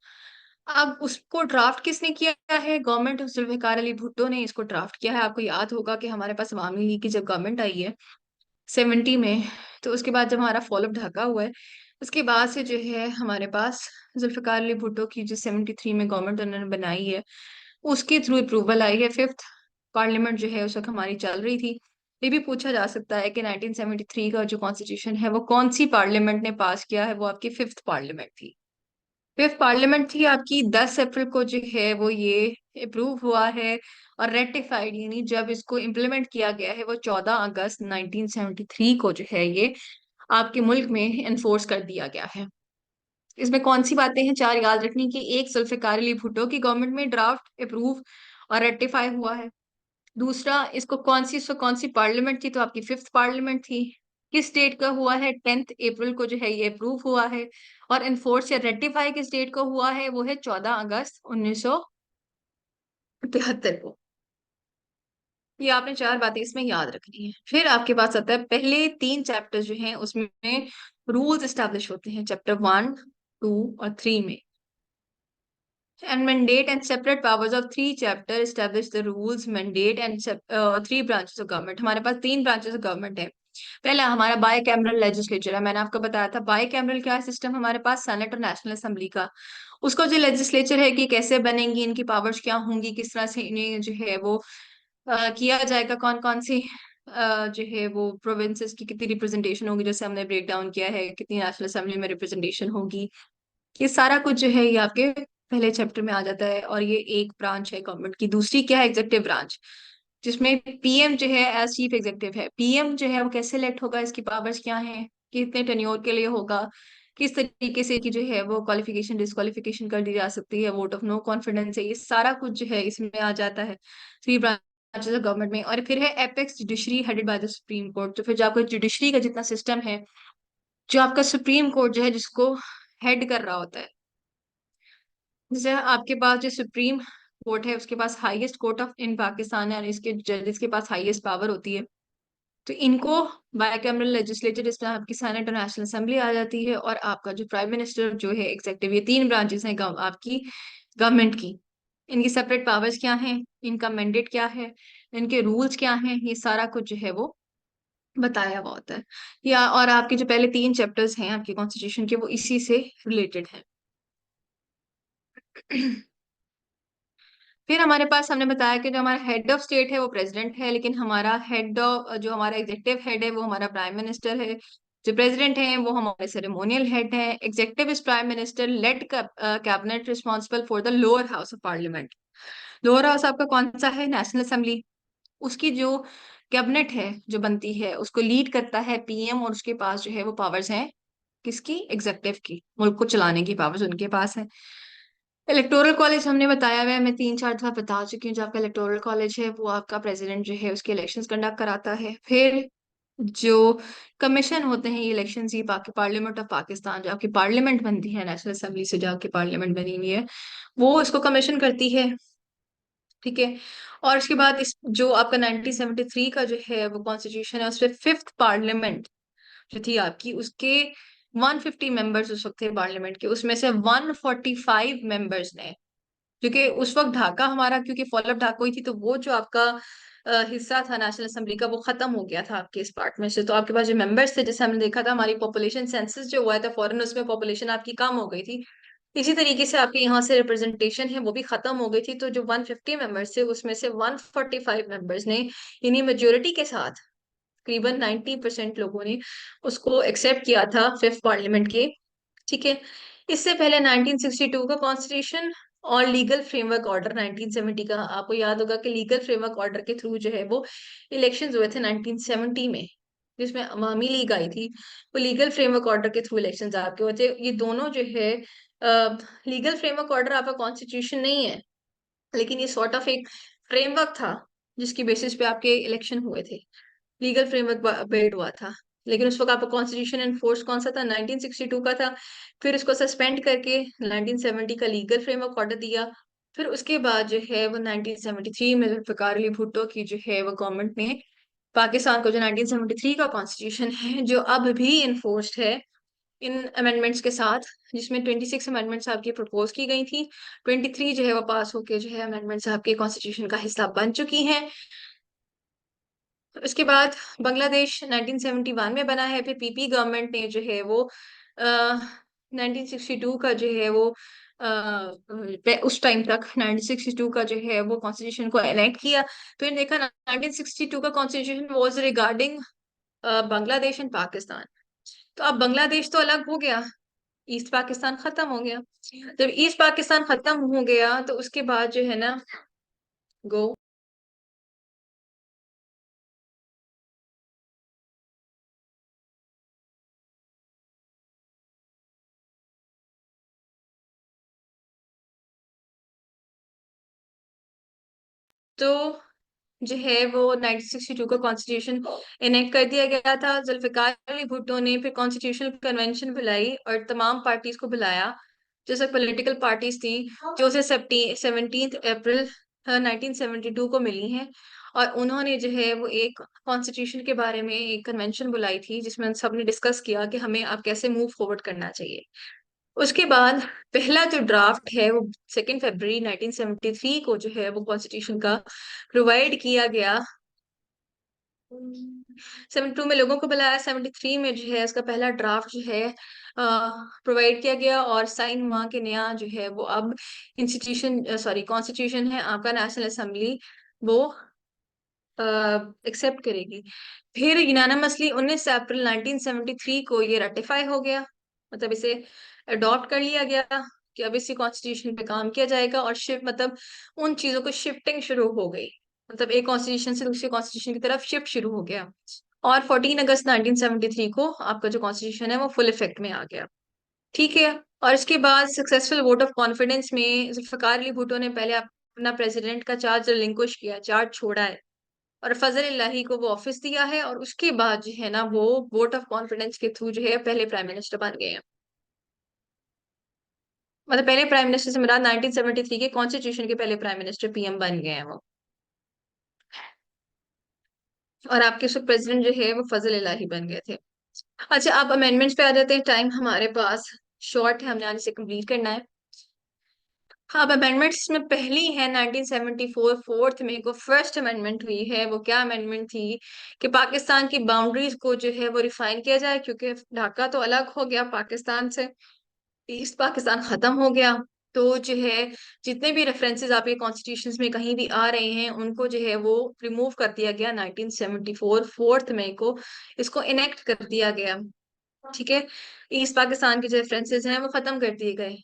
S1: अब उसको ड्राफ्ट किसने किया है? गवर्नमेंट ऑफ जुल्फिकार अली भुट्टो ने इसको ड्राफ्ट किया है। आपको याद होगा कि हमारे पास अवामी लीग की जब गवर्नमेंट आई है 70 में, तो उसके बाद जब हमारा फॉलोअप ढका हुआ है, उसके बाद से जो है हमारे पास जुल्फिकार अली भुट्टो की जो 73 में गवर्नमेंट उन्होंने बनाई है, उसके थ्रू अप्रूवल आई है। फिफ्थ पार्लियामेंट जो है उस वक्त हमारी चल रही थी। ये भी पूछा जा सकता है कि 1973 का जो कॉन्स्टिट्यूशन है वो कौन सी पार्लियामेंट ने पास किया है? वो आपकी फिफ्थ पार्लियामेंट थी। फिफ्थ पार्लियामेंट थी आपकी, 10 अप्रैल को जो है वो ये अप्रूव हुआ है। और रेटिफाइड यानी जब इसको इम्प्लीमेंट किया गया है वो 14 अगस्त 1973 को जो है ये आपके मुल्क में एनफोर्स कर दिया गया है। इसमें कौन सी बातें हैं चार याद रखनी की? एक, जुल्फिकार अली भुट्टो की गवर्नमेंट में ड्राफ्ट अप्रूव और रेटिफाई हुआ है। दूसरा, इसको कौन सी पार्लियामेंट थी? तो आपकी फिफ्थ पार्लियामेंट थी। किस डेट का हुआ है? 10 अप्रैल को जो है ये अप्रूव हुआ है। और इन्फोर्स या रेटिफाई किस डेट को हुआ है? वो है 14 अगस्त 1973 को। ये आपने चार बातें इसमें याद रखनी है। फिर आपके पास आता है पहले तीन चैप्टर जो हैं उसमें रूल्स एस्टेब्लिश होते हैं, चैप्टर 1, 2 और 3 में। And mandate and separate powers of three chapter establish the rules, mandate and three branches of government। हमारे पास तीन branches of government है। पहला हमारा बाई कैमरल लेजिस्लेचर है। मैंने आपको बताया था बाई कैमरल क्या है सिस्टम हमारे पास, सेनेट और नेशनल असेंबली का। उसको जो लेजिस्लेचर है कि कैसे बनेंगी, इनकी पावर्स क्या होंगी, किस तरह से इन्हें जो है वो किया जाएगा, कौन कौन सी जो है वो प्रोविंसेस की कितनी रिप्रेजेंटेशन होगी, जैसे हमने ब्रेक डाउन किया है, कितनी नेशनल असेंबली में रिप्रेजेंटेशन होगी। ये सारा कुछ जो है ये आपके पहले चैप्टर में आ जाता है। और ये एक ब्रांच है गवर्नमेंट की। दूसरी क्या है? एग्जेक्टिव ब्रांच, जिसमें पीएम जो है एज चीफ एग्जेक्टिव है। पीएम जो है वो कैसे इलेक्ट होगा, इसकी पावर्स क्या है, कितने टेन्योर के लिए होगा, किस तरीके से की जो है वो क्वालिफिकेशन डिस्क्वालिफिकेशन कर दी जा सकती है, वोट ऑफ नो कॉन्फिडेंस है, ये सारा कुछ जो है इसमें आ जाता है थ्री ब्रांचेस ऑफ गवर्नमेंट में। और फिर है apex judiciary headed by the supreme court. तो फिर जो आपका जुडिशरी का जितना सिस्टम है, जो आपका सुप्रीम कोर्ट जो है जिसको हेड कर रहा होता है, जैसे आपके पास जो सुप्रीम कोर्ट है उसके पास हाईएस्ट कोर्ट ऑफ इन पाकिस्तान है और इसके जजेस के पास हाईएस्ट पावर होती है। तो इनको बायकैमरल लेजिस्लेचर, जिसमें आपकी सेनेट और नेशनल असेंबली आ जाती है, और आपका जो प्राइम मिनिस्टर जो है एग्जेक्टिव, ये तीन ब्रांचेस हैं आपकी गवर्नमेंट की। इनकी सेपरेट पावर्स क्या हैं, इनका मैंडेट क्या है, इनके रूल्स क्या हैं, ये सारा कुछ जो है वो बताया हुआ होता है। या और आपके जो पहले तीन चैप्टर्स हैं आपके कॉन्स्टिट्यूशन के वो इसी से रिलेटेड हैं। फिर हमारे पास हमने बताया कि जो हमारा हेड ऑफ स्टेट है वो प्रेसिडेंट है, लेकिन हमारा हेड ऑफ जो हमारा एग्जेक्टिव हेड है वो हमारा प्राइम मिनिस्टर है। जो प्रेसिडेंट है वो हमारे सेरेमोनियल हेड है। Executive is prime minister led cabinet responsible for the lower house of parliament. Lower house आपका कौन सा है? National assembly. उसकी जो कैबिनेट है जो बनती है उसको लीड करता है पीएम, और उसके पास जो है वो पावर्स हैं किसकी? एग्जेक्टिव की। मुल्क को चलाने की पावर्स उनके पास है। इलेक्टोरल कॉलेज हमने बताया हुआ है, मैं तीन चार दफा बता चुकी हूँ। जो आपका इलेक्टोरल कॉलेज है वो आपका प्रेसिडेंट जो है उसके इलेक्शंस कंडक्ट कराता है। फिर जो कमीशन होते हैं ये इलेक्शन की, पार्लियामेंट ऑफ पाकिस्तान जो आपकी पार्लियामेंट बनती है नेशनल असेंबली से, जो आपकी पार्लियामेंट बनी हुई है वो इसको कमीशन करती है। ठीक है। और उसके बाद इस जो आपका 1973 का जो है वो कॉन्स्टिट्यूशन है, उसमें फिफ्थ पार्लियामेंट जो थी आपकी, उसके 150 मेंबर्स उस वक्त थे पार्लियामेंट के, उसमें से 145 मेंबर्स ने, क्योंकि उस वक्त ढाका हमारा क्योंकि फॉलोअप ढाका हुई थी, तो वो जो आपका हिस्सा था नेशनल असेंबली का वो खत्म हो गया था आपके इस पार्ट में से। तो आपके पास जो मेंबर्स थे, जैसे हमने देखा था हमारी पॉपुलेशन सेंसस जो हुआ था फॉरेन, उसमें पॉपुलेशन आपकी कम हो गई थी। इसी तरीके से आपके यहाँ से रिप्रेजेंटेशन है वो भी खत्म हो गई थी। तो जो 150 मेंबर्स थे उसमें से 145 मेंबर्स ने इन्हीं मेजोरिटी के साथ, तकरीबन 90% लोगों ने उसको एक्सेप्ट किया था फिफ्थ पार्लियामेंट के। ठीक है। इससे पहले 1962 का कॉन्स्टिट्यूशन और लीगल फ्रेमवर्क ऑर्डर 1970 का, आपको याद होगा कि लीगल फ्रेमवर्क ऑर्डर के थ्रू जो है वो इलेक्शंस हुए थे 1970 में, जिसमें अवामी लीग आई थी। वो लीगल फ्रेमवर्क ऑर्डर के थ्रू इलेक्शंस आपके हुए थे। ये दोनों जो है लीगल फ्रेमवर्क ऑर्डर आपका कॉन्स्टिट्यूशन नहीं है, लेकिन ये सॉर्ट ऑफ एक फ्रेमवर्क था जिसकी बेसिस पे आपके इलेक्शन हुए थे। लीगल फ्रेमवर्क बेड हुआ था। लेकिन उस वक्त आपका कॉन्स्टिट्यूशन इन फोर्स कौन सा था? 1962 का था। फिर इसको सस्पेंड करके 1970 का लीगल फ्रेमवर्क ऑर्डर दिया। फिर उसके बाद जो है वो 1973 में जुल्फिकार अली भुट्टो की जो है वो गवर्नमेंट ने पाकिस्तान को जो 1973 का कॉन्स्टिट्यूशन है जो अब भी इन्फोर्स्ड है, इन अमेंडमेंट्स के साथ, जिसमें 26 अमेंडमेंट्स आपकी प्रपोज की गई थी। 23 जो है वो पास होके जो है अमेंडमेंट्स आपके कॉन्स्टिट्यूशन का हिस्सा बन चुकी हैं। उसके बाद बांग्लादेश 1971 में बना है। फिर पीपी गवर्नमेंट ने जो है वो 1962 का जो है वो उस टाइम तक 1962 का जो है वो कॉन्स्टिट्यूशन को एनेक्ट किया। फिर देखा 1962 का constitution was regarding Bangladesh and Pakistan. तो अब बांग्लादेश तो अलग हो गया, ईस्ट पाकिस्तान खत्म हो गया। जब ईस्ट पाकिस्तान खत्म हो गया तो उसके बाद जो है ना गो तो जो है वो 1962 का कॉन्स्टिट्यूशन इनेक्ट कर दिया गया था। जुल्फिकार अली भुट्टो ने फिर कॉन्स्टिट्यूशनल कन्वेंशन बुलाई और तमाम पार्टीज को बुलाया, जैसे पॉलिटिकल पार्टीज थी, जो उसे 17 अप्रैल 1972 को मिली हैं। और उन्होंने जो है वो एक कॉन्स्टिट्यूशन के बारे में एक कन्वेंशन बुलाई थी, जिसमें उन सबने डिस्कस किया कि हमें अब कैसे मूव फॉरवर्ड करना चाहिए। उसके बाद पहला जो ड्राफ्ट है वो 2 फरवरी 1973 को जो है वो कॉन्स्टिट्यूशन का प्रोवाइड किया गया। 72 में लोगों को बुलाया, 73 में जो है उसका पहला ड्राफ्ट जो है प्रोवाइड किया गया और साइन हुआ कि नया जो है वो अब इंस्टीट्यूशन सॉरी कॉन्स्टिट्यूशन है आपका, नेशनल असेंबली वो एक्सेप्ट करेगी। फिर यूनानिमसली 19 अप्रैल 1973 को ये रेटिफाई हो गया, मतलब इसे अडॉप्ट कर लिया गया कि अब इसी कॉन्स्टिट्यूशन पे काम किया जाएगा। और शिफ्ट मतलब उन चीजों को शिफ्टिंग शुरू हो गई, मतलब एक कॉन्स्टिट्यूशन से दूसरे कॉन्स्टिट्यूशन की तरफ शिफ्ट शुरू हो गया। और 14 अगस्त 1973 को आपका जो कॉन्स्टिट्यूशन है वो फुल इफेक्ट में आ गया। ठीक है। और इसके बाद सक्सेसफुल वोट ऑफ कॉन्फिडेंस में जुल्फिकार अली भुट्टो ने पहले अपना प्रेसिडेंट का चार्ज रिलिंक्विश किया, चार्ज छोड़ा है, और फजल इलाही को वो ऑफिस दिया है। और उसके बाद जो है ना वो वोट ऑफ कॉन्फिडेंस के थ्रू जो है पहले प्राइम मिनिस्टर बन गए हैं। मतलब पहले प्राइम मिनिस्टर से मुराद 1973 के कॉन्स्टिट्यूशन के पहले प्राइम मिनिस्टर पीएम बन गए हैं वो। और आपके उसके प्रेसिडेंट जो है वो फजल इलाही बन गए थे। अच्छा, आप अमेंडमेंट्स पे आ जाते हैं, टाइम हमारे पास शॉर्ट है, हमने आज इसे कंप्लीट करना है। हाँ, अब अमेंडमेंट्स में पहली है 1974 फोर्थ में को फर्स्ट अमेंडमेंट हुई है। वो क्या अमेंडमेंट थी कि पाकिस्तान की बाउंड्रीज को जो है वो रिफाइन किया जाए, क्योंकि ढाका तो अलग हो गया पाकिस्तान से, ईस्ट पाकिस्तान खत्म हो गया। तो जो है जितने भी रेफरेंसेस आपके कॉन्स्टिट्यूशंस में कहीं भी आ रहे हैं उनको जो है वो रिमूव कर दिया गया 1974 फोर्थ मई को, इसको इनेक्ट कर दिया गया। ठीक है, ईस्ट पाकिस्तान के जो रेफरेंसेस हैं वो खत्म कर दिए गए।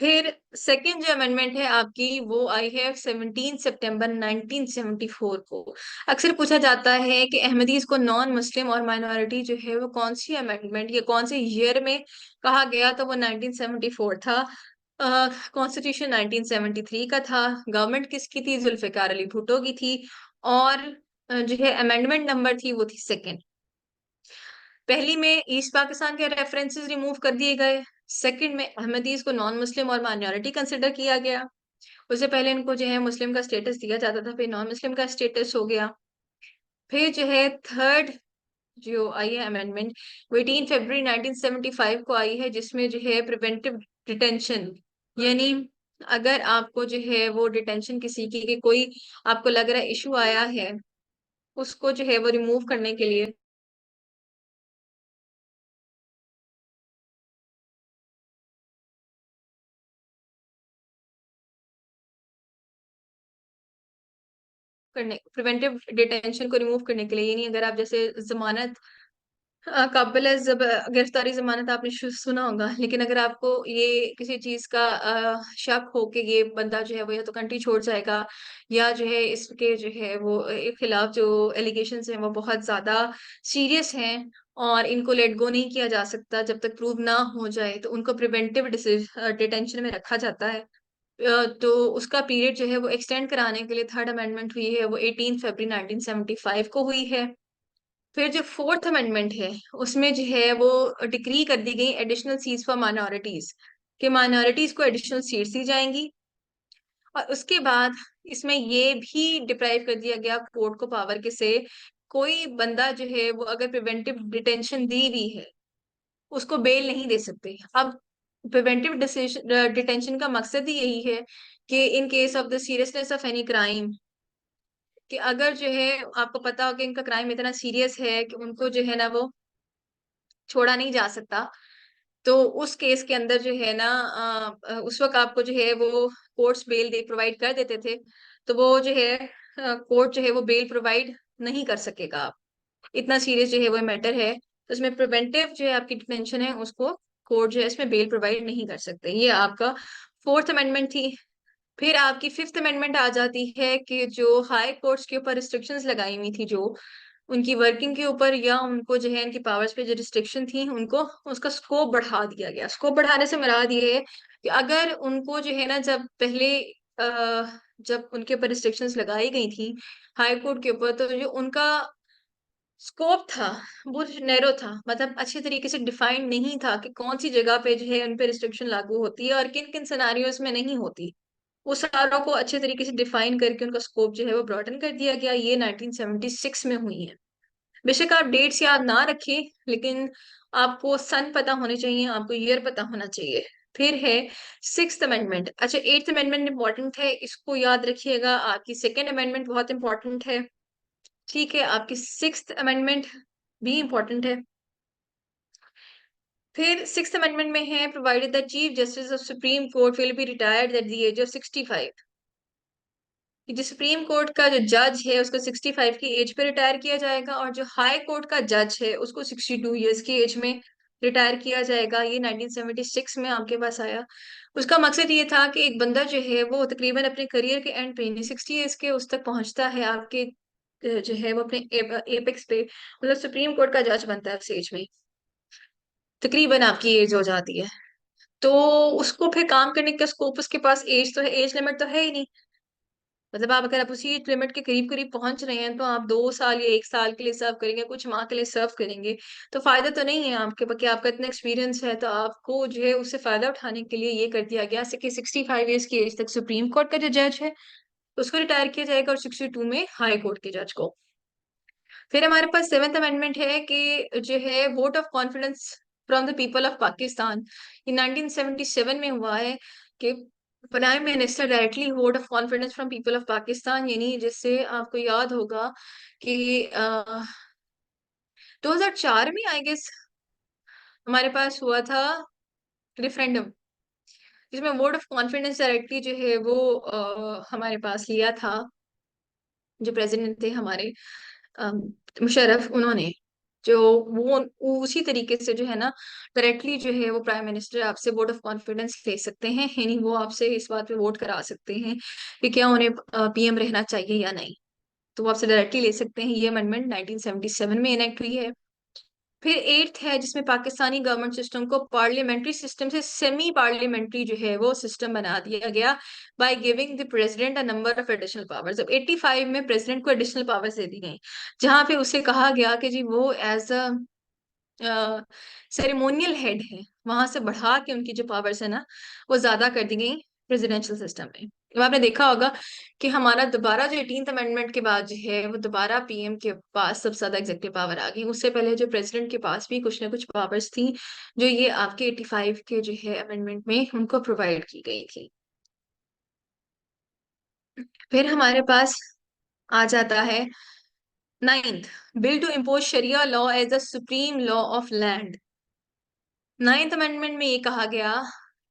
S1: फिर सेकंड जो अमेंडमेंट है आपकी वो आई है 17 सितंबर 1974 को। अक्सर पूछा जाता है कि अहमदीज को नॉन मुस्लिम और माइनॉरिटी जो है वो कौन सी अमेंडमेंट या कौन से ईयर में कहा गया, तो वो 1974 था। कॉन्स्टिट्यूशन 1973 का था। गवर्नमेंट किसकी थी? जुल्फिकार अली भुट्टो की थी। और जो है अमेंडमेंट नंबर थी वो थी सेकंड। पहली में ईस्ट पाकिस्तान के रेफरेंसेस रिमूव कर दिए गए। सेकंड में अहमदीज को नॉन मुस्लिम और माइनॉरिटी कंसिडर किया गया। उससे पहले इनको जो है मुस्लिम का स्टेटस दिया जाता था, फिर नॉन मुस्लिम का स्टेटस हो गया। फिर जो है थर्ड जो आई है अमेंडमेंट, वो 18 फरवरी 1975 को आई है, जिसमें जो है प्रिवेंटिव डिटेंशन, यानी अगर आपको जो है वो डिटेंशन किसी की कि कोई आपको लग रहा है इशू आया है, उसको जो है वो रिमूव करने के लिए करने प्रिवेंटिव डिटेंशन को रिमूव करने के लिए, यानी अगर आप जैसे जमानत काबिल है जब गिरफ्तारी जमानत आपने सुना होगा, लेकिन अगर आपको ये किसी चीज का शक हो कि ये बंदा जो है वो या तो कंट्री छोड़ जाएगा, या जो है इसके जो है वो खिलाफ जो एलिगेशंस हैं वो बहुत ज्यादा सीरियस हैं और इनको लेट गो नहीं किया जा सकता जब तक प्रूव ना हो जाए, तो उनको प्रिवेंटिव डिटेंशन में रखा जाता है। तो उसका पीरियड जो है वो एक्सटेंड कराने के लिए थर्ड अमेंडमेंट हुई है, वो 18 फरवरी 1975 को हुई है। फिर जो फोर्थ अमेंडमेंट है उसमें जो है वो डिक्री कर दी गई एडिशनल सीट्स फॉर माइनॉरिटीज, कि माइनॉरिटीज को एडिशनल सीट्स दी जाएंगी। और उसके बाद इसमें ये भी डिप्राइव कर दिया गया कोर्ट को पावर के से कोई बंदा जो है वो अगर प्रिवेंटिव डिटेंशन दी हुई है, उसको बेल नहीं दे सकते। अब प्रिवेंटिव डिटेंशन का मकसद ही यही है कि in case of the seriousness of any crime, कि अगर जो है आपको पता हो कि इनका क्राइम इतना सीरियस है कि उनको जो है ना वो छोड़ा नहीं जा सकता, तो उस केस के अंदर जो है ना उस वक्त आपको जो है वो कोर्ट्स बेल दे प्रोवाइड कर देते थे। तो वो जो है कोर्ट जो है वो बेल प्रोवाइड नहीं कर सकेगा। आप इतना सीरियस जो है वो मैटर है, तो इसमें प्रिवेंटिव जो है आपकी डिटेंशन है उसको कोर्ट जो है इसमें बेल प्रोवाइड नहीं कर सकते। ये आपका फोर्थ अमेंडमेंट थी। फिर आपकी फिफ्थ अमेंडमेंट आ जाती है कि जो हाई कोर्ट्स के ऊपर रिस्ट्रिक्शंस लगाई हुई थी, जो उनकी वर्किंग के ऊपर या उनको जो है इनकी पावर्स पे जो रिस्ट्रिक्शन थी, उनको उसका स्कोप बढ़ा दिया गया। स्कोप बढ़ाने से मुराद ये है कि अगर उनको जो है ना जब पहले जब उनके ऊपर रिस्ट्रिक्शंस लगाई गई थी हाई कोर्ट के ऊपर, तो जो उनका स्कोप था वो नैरो था, मतलब अच्छे तरीके से डिफाइंड नहीं था कि कौन सी जगह पे जो है उन पे रिस्ट्रिक्शन लागू होती है और किन किन सिनारियोज में नहीं होती। वो सारों को अच्छे तरीके से डिफाइन करके उनका स्कोप जो है वो ब्रॉडन कर दिया गया। ये 1976 में हुई है। बेशक आप डेट्स याद ना रखें, लेकिन आपको सन पता होने चाहिए, आपको ईयर पता होना चाहिए। फिर है सिक्स्थ अमेंडमेंट। अच्छा, एट्थ अमेंडमेंट इंपॉर्टेंट है, इसको याद रखिएगा। आपकी सेकेंड अमेंडमेंट बहुत इंपॉर्टेंट है, ठीक है। आपकी सिक्स्थ अमेंडमेंट भी इंपॉर्टेंट है। फिर सिक्स्थ अमेंडमेंट में है provided the chief justice of supreme court will be retired at the age of 65। कि जो सुप्रीम कोर्ट का जो जज है उसको 65 की एज पे रिटायर किया जाएगा, और जो हाई कोर्ट का जज है उसको 62 ईयर्स की एज में रिटायर किया जाएगा। ये 1976 में आपके पास आया। उसका मकसद ये था कि एक बंदा जो है वो तकरीबन अपने करियर के एंड पे यानी 60 ईयर्स के उस तक पहुंचता है, आपके जो है वो अपने एपेक्स पे, मतलब सुप्रीम कोर्ट का जज बनता है उस एज में, तकरीबन आपकी एज हो जाती है। तो उसको फिर काम करने का स्कोप, उसके पास एज तो है, एज लिमिट तो है ही नहीं। मतलब आप उसी लिमिट के करीब करीब पहुंच रहे हैं तो आप 2 साल या 1 साल के लिए सर्व करेंगे, कुछ माह के लिए सर्व करेंगे, तो फायदा तो नहीं है आपके कि आपका इतना एक्सपीरियंस है। तो आपको जो है उससे फायदा उठाने के लिए ये कर दिया गया कि 65 ईयर्स की एज तक सुप्रीम कोर्ट का जो जज है उसको रिटायर किया जाएगा, और 62 में हाई कोर्ट के जज को। फिर हमारे पास सेवेंथ अमेंडमेंट है कि जो है vote of confidence from the people of Pakistan. ये 1977 में हुआ है कि prime minister directly vote of confidence from people of Pakistan, यानी जिससे आपको याद होगा कि 2004 में आई गेस हमारे पास हुआ था रेफरेंडम, जिसमें वोट ऑफ कॉन्फिडेंस डायरेक्टली जो है वो हमारे पास लिया था। जो प्रेसिडेंट थे हमारे अम, मुशर्रफ, उन्होंने जो वो उसी तरीके से जो है ना डायरेक्टली जो है वो प्राइम मिनिस्टर आपसे वोट ऑफ कॉन्फिडेंस ले सकते हैं, यानी वो आपसे इस बात पे वोट करा सकते हैं कि क्या उन्हें पीएम रहना चाहिए या नहीं। तो वो आपसे डायरेक्टली ले सकते हैं। ये अमेंडमेंट 1977 में इनेक्ट हुई है। फिर एट्थ है जिसमें पाकिस्तानी गवर्नमेंट सिस्टम को पार्लियामेंट्री सिस्टम से सेमी पार्लियामेंट्री जो है वो सिस्टम बना दिया गया by giving the president a number of additional powers. अब 85 में प्रेसिडेंट को एडिशनल पावर्स दे दी गई, जहां पे उसे कहा गया कि जी वो एज अ सेरेमोनियल हेड है, वहां से बढ़ा के उनकी जो पावर्स है ना वो ज्यादा कर दी गई प्रेसिडेंशियल सिस्टम में। अब आपने देखा होगा कि हमारा दोबारा जो 18th अमेंडमेंट के बाद जो है वो दोबारा पीएम के पास सबसे ज्यादा एग्जेक्टिव पावर आ गई। उससे पहले जो प्रेसिडेंट के पास भी कुछ ना कुछ पावर्स थी, जो ये आपके 85 के जो है अमेंडमेंट में उनको प्रोवाइड की गई थी। फिर हमारे पास आ जाता है नाइन्थ, बिल टू इम्पोज शरिया law as the supreme law of land. Ninth amendment में ये कहा गया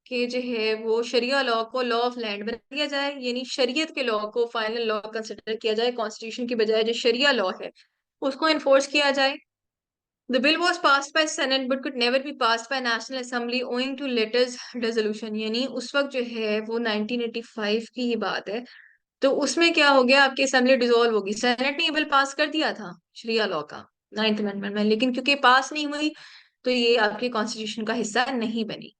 S1: कि जो है वो शरिया लॉ को लॉ ऑफ लैंड बना दिया जाए, यानी शरीयत के लॉ को फाइनल लॉ कंसिडर किया जाए, कॉन्स्टिट्यूशन की बजाय जो शरिया लॉ है उसको इन्फोर्स किया जाए। The bill was passed by Senate but could never be passed by National Assembly owing to letters resolution। यानी उस वक्त जो है वो 1985 की ही बात है। तो उसमें क्या हो गया, आपकी असेंबली डिसॉल्व होगी। सेनेट ने ये बिल पास कर दिया था शरिया लॉ का नाइन्थ अमेंडमेंट में, लेकिन क्योंकि पास नहीं हुई तो ये आपके कॉन्स्टिट्यूशन का हिस्सा नहीं बनी।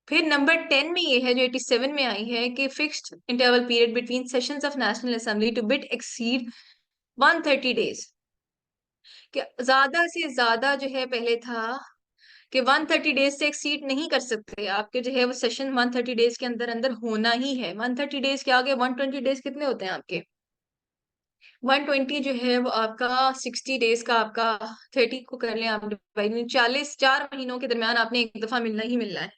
S1: फिर नंबर 10 में ये है जो 87 में आई है कि fixed interval period between sessions of national assembly two bit exceed 130 days. कि ज्यादा से ज्यादा जो है पहले था कि 130 डेज से एक्सीड नहीं कर सकते आपके जो है वो सेशन 130 डेज के अंदर अंदर होना ही है। 130 डेज के आगे 120 डेज कितने होते हैं आपके? 120 जो है वो आपका 60 डेज का आपका, 30 को कर लें आप डिवाइड, 4 महीनों के दरमियान आपने एक दफा मिलना ही मिलना है।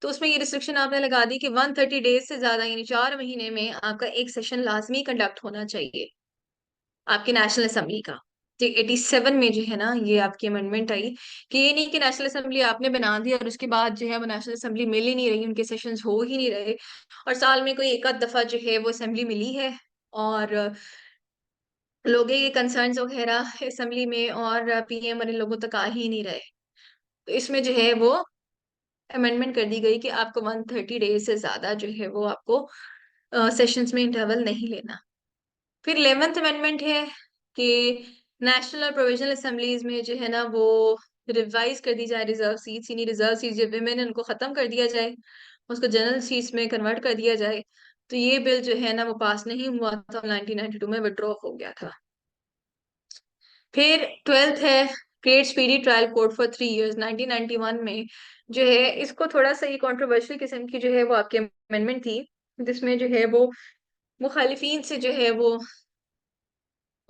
S1: तो उसमें ये रिस्ट्रिक्शन आपने लगा दी कि 130 डेज से ज्यादा यानी 4 महीने में आपका एक सेशन लाजमी कंडक्ट होना चाहिए आपकी नेशनल असेंबली का। तो 87 में जो है ना ये आपकी अमेंडमेंट आई कि ये नहीं कि नेशनल असेंबली आपने बना दी और उसके बाद जो है वो नेशनल असेंबली मिल ही नहीं रही, उनके सेशंस हो ही नहीं रहे, और साल में कोई एक आध दफा जो है वो असेंबली मिली है और लोगों के कंसर्न्स वगैरह असेंबली में और पीएम और इन लोगों तक आ ही नहीं रहे। तो इसमें जो है वो अमेंडमेंट कर दी गई कि आपको 130 डेज से ज्यादा जो है वो आपको सेशंस में इंटरवल नहीं लेना। फिर 11th अमेंडमेंट है कि नेशनल और प्रोविजनल असेंबलीज में जो है ना वो रिवाइज कर दी जाए रिजर्व सीट्स, यानी रिजर्व सीट्स जो विमेन उनको खत्म कर दिया जाए, उसको जनरल सीट्स में कन्वर्ट कर दिया जाए। तो ये बिल जो है ना वो पास नहीं हुआ था, 1992 में विड्रॉ हो गया था। फिर 12th है create speedy trial code for 3 years, 1991 में जो है इसको थोड़ा सा ये कंट्रोवर्शियल किस्म की जो है वो आपकी अमेंडमेंट थी, जिसमें जो है वो मुखालिफिन से जो है वो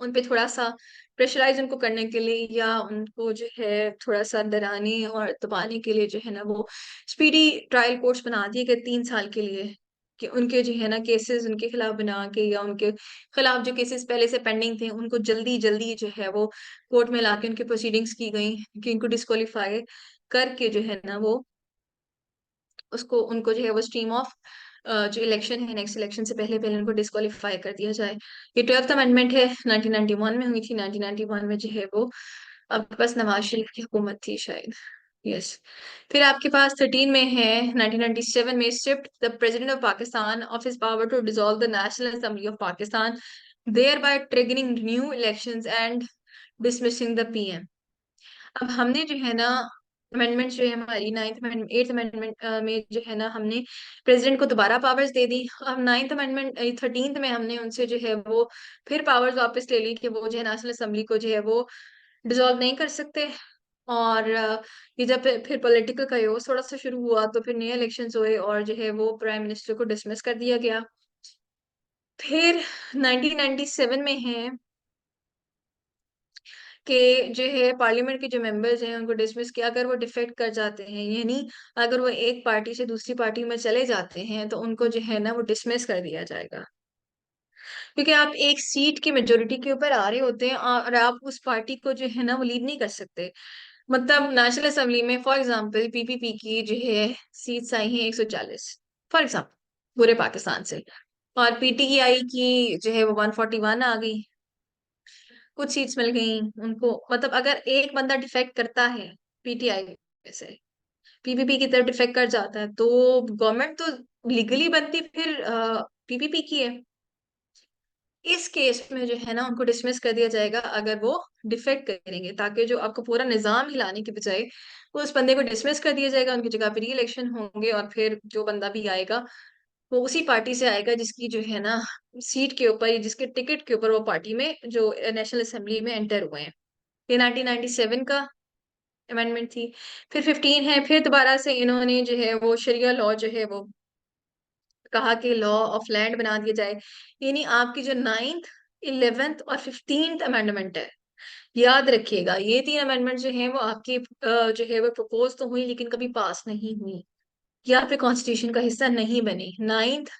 S1: उन पे थोड़ा सा प्रेशराइज उनको करने के लिए या उनको जो है थोड़ा सा डराने और दबाने के लिए जो है ना वो स्पीडी ट्रायल कोर्ट्स बना दिए गए 3 साल के लिए, कि उनके जो है ना केसेस उनके खिलाफ बना के या उनके खिलाफ जो केसेस पहले से पेंडिंग थे उनको जल्दी जल्दी जो है वो कोर्ट में लाके उनकी प्रोसीडिंग्स की गई कि इनको डिस्क्वालीफाई करके जो है ना वो उसको उनको जो है वो स्ट्रीम ऑफ जो इलेक्शन है नेक्स्ट इलेक्शन से पहले पहले उनको डिस्क्वालीफाई कर दिया जाए। ये 12th अमेंडमेंट है, 1991 में हुई थी। 1991 में जो है वो आपके पास नवाज शरीफ की हुकूमत थी शायद। यस। फिर आपके पास 13 में है 1997 में stripped the president of Pakistan of his power to dissolve the national assembly of Pakistan thereby triggering new elections and dismissing the PM. अब हमने जो है ना अमेंडमेंट जो है हमारी 8th अमेंडमेंट में जो है ना हमने प्रेसिडेंट को दोबारा पावर्स दे दी। अब 9th अमेंडमेंट 13th में हमने उनसे जो है वो फिर पावर्स वापस ले ली कि वो जो है नेशनल असेंबली को जो है वो डिसॉल्व नहीं कर सकते। और ये जब फिर पॉलिटिकल कायोस थोड़ा सा शुरू हुआ तो फिर नए इलेक्शंस हुए और जो है वो प्राइम मिनिस्टर को डिसमिस कर दिया गया। फिर 1997 में है कि जो है पार्लियामेंट के जो मेंबर्स हैं उनको डिसमिस किया अगर वो डिफेक्ट कर जाते हैं, यानी अगर वो एक पार्टी से दूसरी पार्टी में चले जाते हैं तो उनको जो है ना वो डिसमिस कर दिया जाएगा, क्योंकि आप एक सीट की मेजोरिटी के ऊपर आ रहे होते हैं और आप उस पार्टी को जो है ना वो लीड नहीं कर सकते। मतलब नेशनल असेंबली में फॉर एग्जांपल पीपीपी की जो है सीट्स आई हैं 140 फॉर एग्जांपल पूरे पाकिस्तान से, और पीटीआई की जो है वो 141 आ गई, कुछ सीट्स मिल गई उनको। मतलब अगर एक बंदा डिफेक्ट करता है पीटीआई में से पीपीपी की तरफ डिफेक्ट कर जाता है तो गवर्नमेंट तो लीगली बनती फिर पीपीपी की है। इस केस में जो है ना उनको डिसमिस कर दिया जाएगा अगर वो डिफेक्ट करेंगे, ताकि जो आपको पूरा निजाम हिलाने के बजाय वो उस बंदे को डिसमिस कर दिया जाएगा, उनकी जगह पे री इलेक्शन होंगे और फिर जो बंदा भी आएगा वो उसी पार्टी से आएगा जिसकी जो है ना सीट के ऊपर या जिसके टिकट के ऊपर वो पार्टी में जो नेशनल असेंबली में एंटर हुए हैं। ये 1997 का अमेंडमेंट थी। फिर 15 है, फिर दोबारा से इन्होंने जो है वो शरिया लॉ जो है वो कहा कि लॉ ऑफ लैंड बना दिया जाए, यानी आपकी जो 9th 11th और 15th अमेंडमेंट है, याद रखिएगा ये 3 अमेंडमेंट जो है वो आपकी जो है वो प्रपोज तो हुई लेकिन कभी पास नहीं हुई या फिर कॉन्स्टिट्यूशन का हिस्सा नहीं बनी। 9th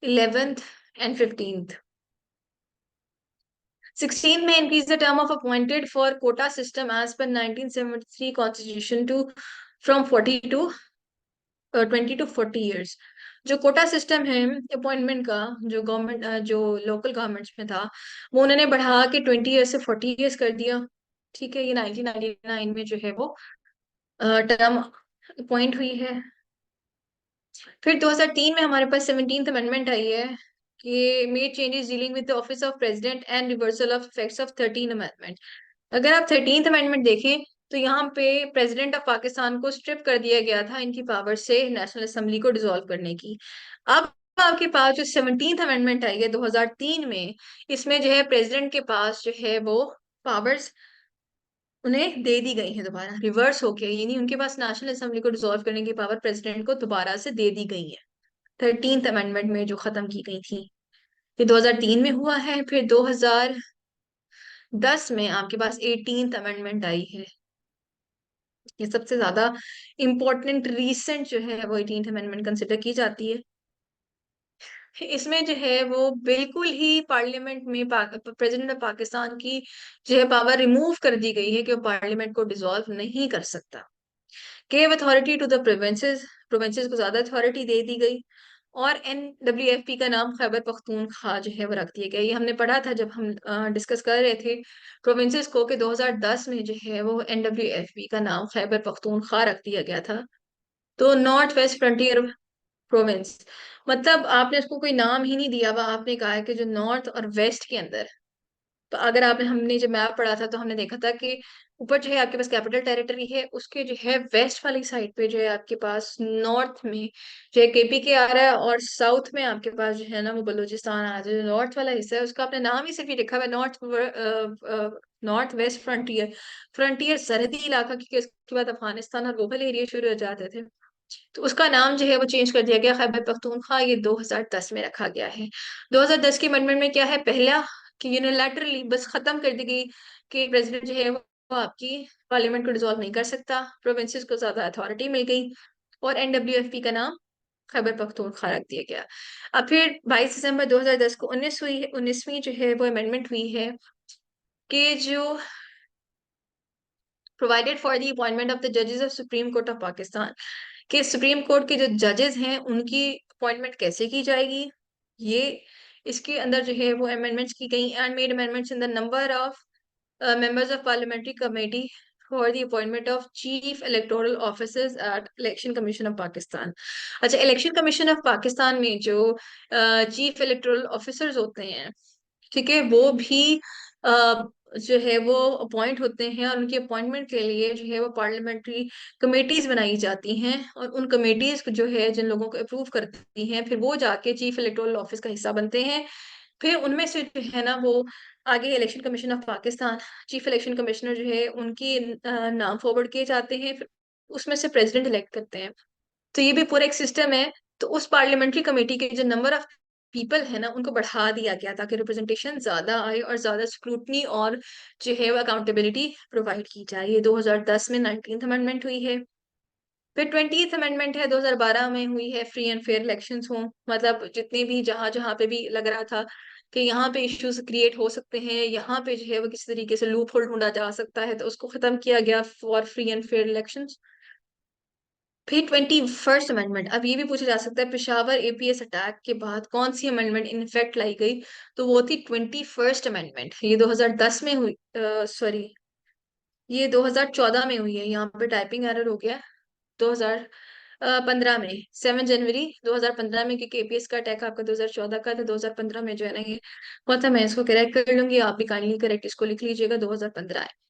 S1: 11th and 15th। 16 में increase the term of appointed for quota system as per 1973 constitution to from 40 to 20 to 40 years। जो कोटा सिस्टम है अपॉइंटमेंट का, जो गवर्नमेंट जो लोकल गवर्नमेंट्स में था वो उन्होंने बढ़ा के 20 ईयर्स से 40 ईयर्स कर दिया। ठीक है, ये 1999 में जो है वो टर्म अपॉइंट हुई है। फिर 2003 में हमारे पास 17th अमेंडमेंट आई है कि made changes dealing with the office of president and reversal of effects of 13 amendment. अगर आप 13th अमेंडमेंट देखें तो यहाँ पे प्रेसिडेंट ऑफ पाकिस्तान को स्ट्रिप कर दिया गया था इनकी पावर से नेशनल असेंबली को डिसॉल्व करने की। अब आपके पास जो 17th अमेंडमेंट आई है 2003 में, इसमें जो है प्रेसिडेंट के पास जो है वो पावर्स उन्हें दे दी गई है, दोबारा रिवर्स हो गया, यानी उनके पास नेशनल असेंबली को डिसॉल्व करने की पावर प्रेसिडेंट को दोबारा से दे दी गई है 13th अमेंडमेंट में जो खत्म की गई थी। ये 2003 में हुआ है। फिर 10 में आपके पास 18th अमेंडमेंट आई है। ये सबसे ज्यादा इम्पोर्टेंट रीसेंट जो है वो 18th अमेंडमेंट कंसिडर की जाती है। इसमें जो है वो बिल्कुल ही पार्लियामेंट में प्रेसिडेंट ऑफ पाकिस्तान की जो है पावर रिमूव कर दी गई है कि वो पार्लियामेंट को डिसॉल्व नहीं कर सकता। Gave authority to the provinces, provinces को ज्यादा अथॉरिटी दे दी गई। और NWFP का नाम खैबर पख्तूनख्वा जो है वो रख दिया गया। ये हमने पढ़ा था जब हम डिस्कस कर रहे थे प्रोविंसेस को, कि 2010 में जो है वो NWFP का नाम खैबर पख्तूनख्वा रख दिया गया था। तो नॉर्थ वेस्ट फ्रंटियर प्रोविंस, मतलब आपने इसको कोई नाम ही नहीं दिया हुआ, आपने कहा है कि जो नॉर्थ और वेस्ट के अंदर। तो अगर आपने हमने जब मैप पढ़ा था तो हमने देखा था कि ऊपर जो है आपके पास कैपिटल टेरिटरी है, उसके जो है वेस्ट वाली साइड पे जो है आपके पास नॉर्थ में जो है KPK आ रहा है, और साउथ में आपके पास जो है ना वो बलूचिस्तान आ रहा है। जो नॉर्थ वाला हिस्सा है उसका आपने नाम ही सिर्फ ये लिखा हुआ है नॉर्थ वेस्ट फ्रंटियर। फ्रंटियर सरहदी इलाका, क्योंकि उसके बाद अफगानिस्तान और गोबल एरिया शुरू हो जाते थे, तो उसका नाम जो है वो चेंज कर दिया गया खैबर पख्तूनख्वा। ये 2010 में रखा गया है। 2010 के अमेंडमेंट में क्या है, पहला कि यूनिलैटरली बस खत्म कर दी गई कि प्रेसिडेंट जो है वो आपकी पार्लियामेंट को डिसॉल्व नहीं कर सकता, प्रोविंसेस को ज्यादा अथॉरिटी मिल गई, और NWFP का नाम खैबर पख्तूनख्वा रख दिया गया। अब फिर 22 दिसंबर 2010 को 19वीं जो है वो अमेंडमेंट हुई है कि जो provided for the appointment of the जजेस of supreme court of Pakistan, कि सुप्रीम कोर्ट के जो जजेस हैं उनकी अपॉइंटमेंट कैसे की जाएगी। ये इसके अंदर जो है वो अमेंडमेंट्स की गई, and made amendments in the number of members of parliamentary committee for the appointment of chief electoral officers at election commission of Pakistan। अच्छा, इलेक्शन कमीशन ऑफ पाकिस्तान में जो चीफ इलेक्टोरल ऑफिसर्स होते हैं, ठीक है, वो भी जो है वो अपॉइंट होते हैं, और उनकी अपॉइंटमेंट के लिए जो है वो पार्लियामेंट्री कमेटीज बनाई जाती हैं, और उन कमेटीज जो है जिन लोगों को अप्रूव करती हैं, फिर वो जाके चीफ इलेक्टोरल ऑफिस का हिस्सा बनते हैं। फिर उनमें से जो है ना वो आगे election commission of Pakistan, chief election commissioner जो है उनकी नाम फॉरवर्ड किए जाते हैं, फिर उसमें से प्रेसिडेंट इलेक्ट करते हैं। तो ये भी पूरा एक सिस्टम है। तो उस पार्लियामेंट्री कमेटी के जो नंबर ऑफ पीपल है ना उनको बढ़ा दिया गया ताकि रिप्रेजेंटेशन ज्यादा आए और ज्यादा स्क्रूटनी और जो है वो अकाउंटेबिलिटी प्रोवाइड की जाए। ये 2010 में 19th अमेंडमेंट हुई है। फिर 20th अमेंडमेंट है 2012 में हुई है, फ्री एंड फेयर इलेक्शंस हों, मतलब जितने भी जहां जहां पे भी लग रहा था कि यहाँ पे इश्यूज क्रिएट हो सकते हैं, यहाँ पे जो है वो किसी तरीके से लूप होल ढूंढा जा सकता है, तो उसको खत्म किया गया for free and fair elections. फिर 21st अमेंडमेंट, अब ये भी पूछा जा सकता है पेशावर APS अटैक के बाद कौन सी अमेंडमेंट इन इफेक्ट लाई गई, तो वो थी 21st अमेंडमेंट। ये 2010 में हुई, सॉरी ये 2014 में हुई है, यहाँ पे टाइपिंग एरर हो गया। 2015 में 7 जनवरी 2015 में, क्योंकि APS का अटैक आपका 2014 का था, 2015 में जो है ना ये हुआ था। मैं इसको करेक्ट कर लूंगी, आप भी काइंडली करेक्ट इसको लिख लीजिएगा, 2015 है।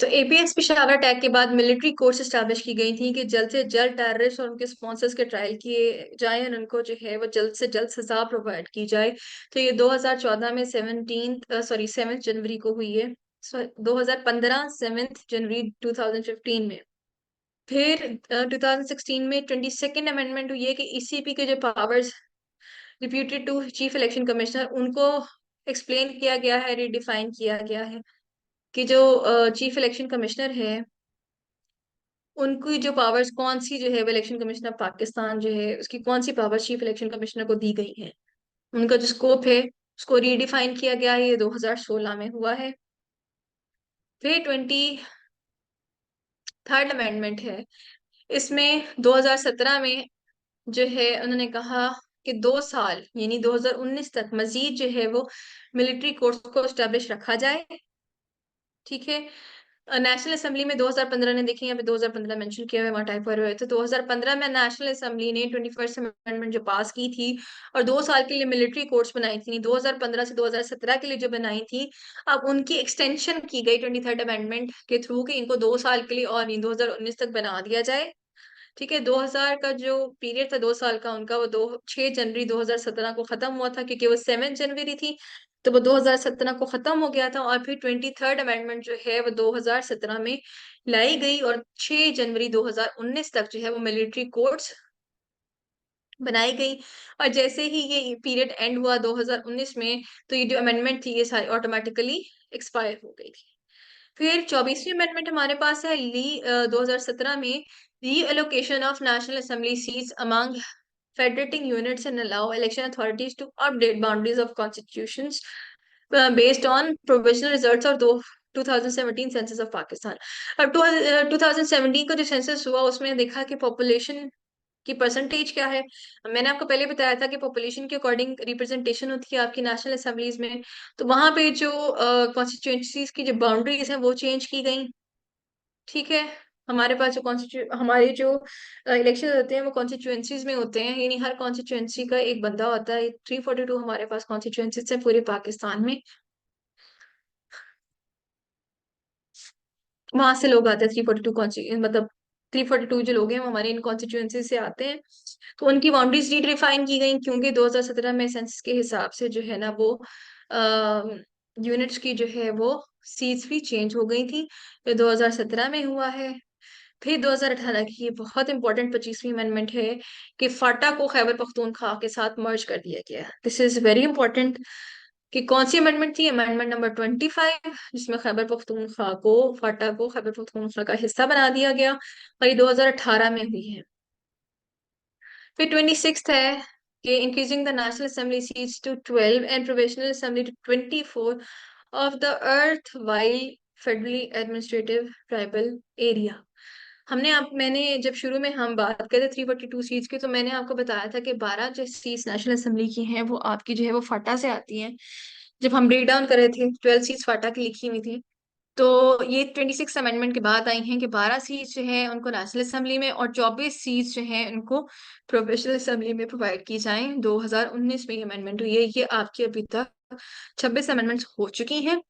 S1: तो APS पेशावर अटैक के बाद मिलिट्री कोर्ट्स स्टैब्लिश की गई थी कि जल्द से जल्द टेररिस्ट और उनके स्पॉन्सर्स के ट्रायल किए जाए और उनको जो है वो जल्द से जल्द सजा प्रोवाइड की जाए। तो ये 2014 में 7 जनवरी को हुई है। 2015 7 जनवरी 2015 में। फिर 2016 में 22nd अमेंडमेंट हुई है कि ECP के जो powers deputed to chief election commissioner उनको एक्सप्लेन किया गया है, रिडिफाइन किया गया है कि जो चीफ इलेक्शन कमिश्नर है उनकी जो पावर्स कौन सी जो है वो इलेक्शन कमिश्नर ऑफ पाकिस्तान जो है उसकी कौन सी पावर्स चीफ इलेक्शन कमिश्नर को दी गई है, उनका जो स्कोप है उसको रीडिफाइन किया गया है। ये 2016 में हुआ है। फिर 23rd अमेंडमेंट है, इसमें 2017 में जो है उन्होंने कहा कि 2 साल यानी 2019 तक मजीद जो है वो मिलिट्री कोर्ट्स को स्टैब्लिश रखा जाए। ठीक है। नेशनल असेंबली में 2015 ने, देखिए यहाँ पे 2015 मेंशन किया हुआ है, वहाँ टाइप हुए हुए थे। 2015 में नेशनल असेंबली ने 21st अमेंडमेंट जो पास की थी और 2 साल के लिए मिलिट्री कोर्ट्स बनाई थी, 2015 से 2017 के लिए जो बनाई थी, अब उनकी एक्सटेंशन की गई 23rd अमेंडमेंट के थ्रू कि इनको 2 साल के लिए और नहीं 2019 तक बना दिया जाए। ठीक है। 2000 का जो पीरियड था 2 साल का उनका, वो 6 जनवरी 2017 को खत्म हुआ था, क्योंकि वो 7 जनवरी थी, तो वो 2017 को खत्म हो गया था। और फिर 23rd अमेंडमेंट जो है वो 2017 में लाई गई, और 6 जनवरी 2019 तक जो है वो मिलिट्री कोर्ट्स बनाई गई। और जैसे ही ये पीरियड एंड हुआ 2019 में, तो ये जो अमेंडमेंट थी ये सारी ऑटोमेटिकली एक्सपायर हो गई थी। फिर 24वीं अमेंडमेंट हमारे पास है 2017 में, reallocation of national assembly seats among federating units and allow election authorities to update boundaries of constitutions based on provisional results और दो 2017 सेंसस ऑफ पाकिस्तान। अब 2017 का जो सेंसस हुआ उसमें देखा कि पॉपुलेशन की परसेंटेज क्या है। मैंने आपको पहले बताया था कि पॉपुलेशन के अकॉर्डिंग रिप्रेजेंटेशन होती है आपकी नेशनल असेंबलीज में। तो वहां पे जो कॉन्स्टिट्यूएंसीज की जो बाउंड्रीज हैं वो चेंज की गई। ठीक है। हमारे पास जो हमारे जो इलेक्शन होते हैं वो कॉन्स्टिट्यूएंसीज में होते हैं, यानी हर कॉन्स्टिट्यूएंसी का एक बंदा होता है। 342 हमारे पास कॉन्स्टिट्यूएंसीज है पूरे पाकिस्तान में। वहां से लोग आते हैं 342 मतलब 342 जो लोग हैं वो हमारे इन कॉन्स्टिट्यूएंसी से आते हैं। तो उनकी बाउंड्रीज रीडिफाइन की गई, क्योंकि 2017 में सेंसस के हिसाब से जो है ना वो यूनिट्स की जो है वो सीट्स भी चेंज हो गई थी। ये 2017 में हुआ है। फिर 2018 की ये बहुत इंपॉर्टेंट 25वीं अमेंडमेंट है कि फाटा को खैबर पख्तूनख्वा के साथ मर्ज कर दिया गया। This is very important. कि कौन सी अमेंडमेंट थी? अमेंडमेंट नंबर 25, जिसमें खैबर पख्तूनख्वा को, फाटा को खैबर पख्तूनख्वा का हिस्सा बना दिया गया, और ये 2018 में हुई है। फिर 26 है कि increasing the national assembly seats to 12 and provisional assembly to 24 of the earth while federally administrative tribal area. मैंने जब शुरू में हम बात करते 342 सीट्स की, तो मैंने आपको बताया था कि 12 जो सीट्स नेशनल असेंबली की हैं वो आपकी जो है वो फाटा से आती हैं। जब हम ब्रेक डाउन कर रहे थे 12 सीट्स फाटा की लिखी हुई थी। तो ये 26 अमेंडमेंट के बाद आई हैं कि 12 सीट्स जो है उनको नेशनल असेंबली में और 24 सीट्स जो है उनको प्रोविंशियल असेंबली में प्रोवाइड की जाएं। 2019 में ये अमेंडमेंट हुई है। ये आपकी अभी तक 26 अमेंडमेंट्स हो चुकी हैं।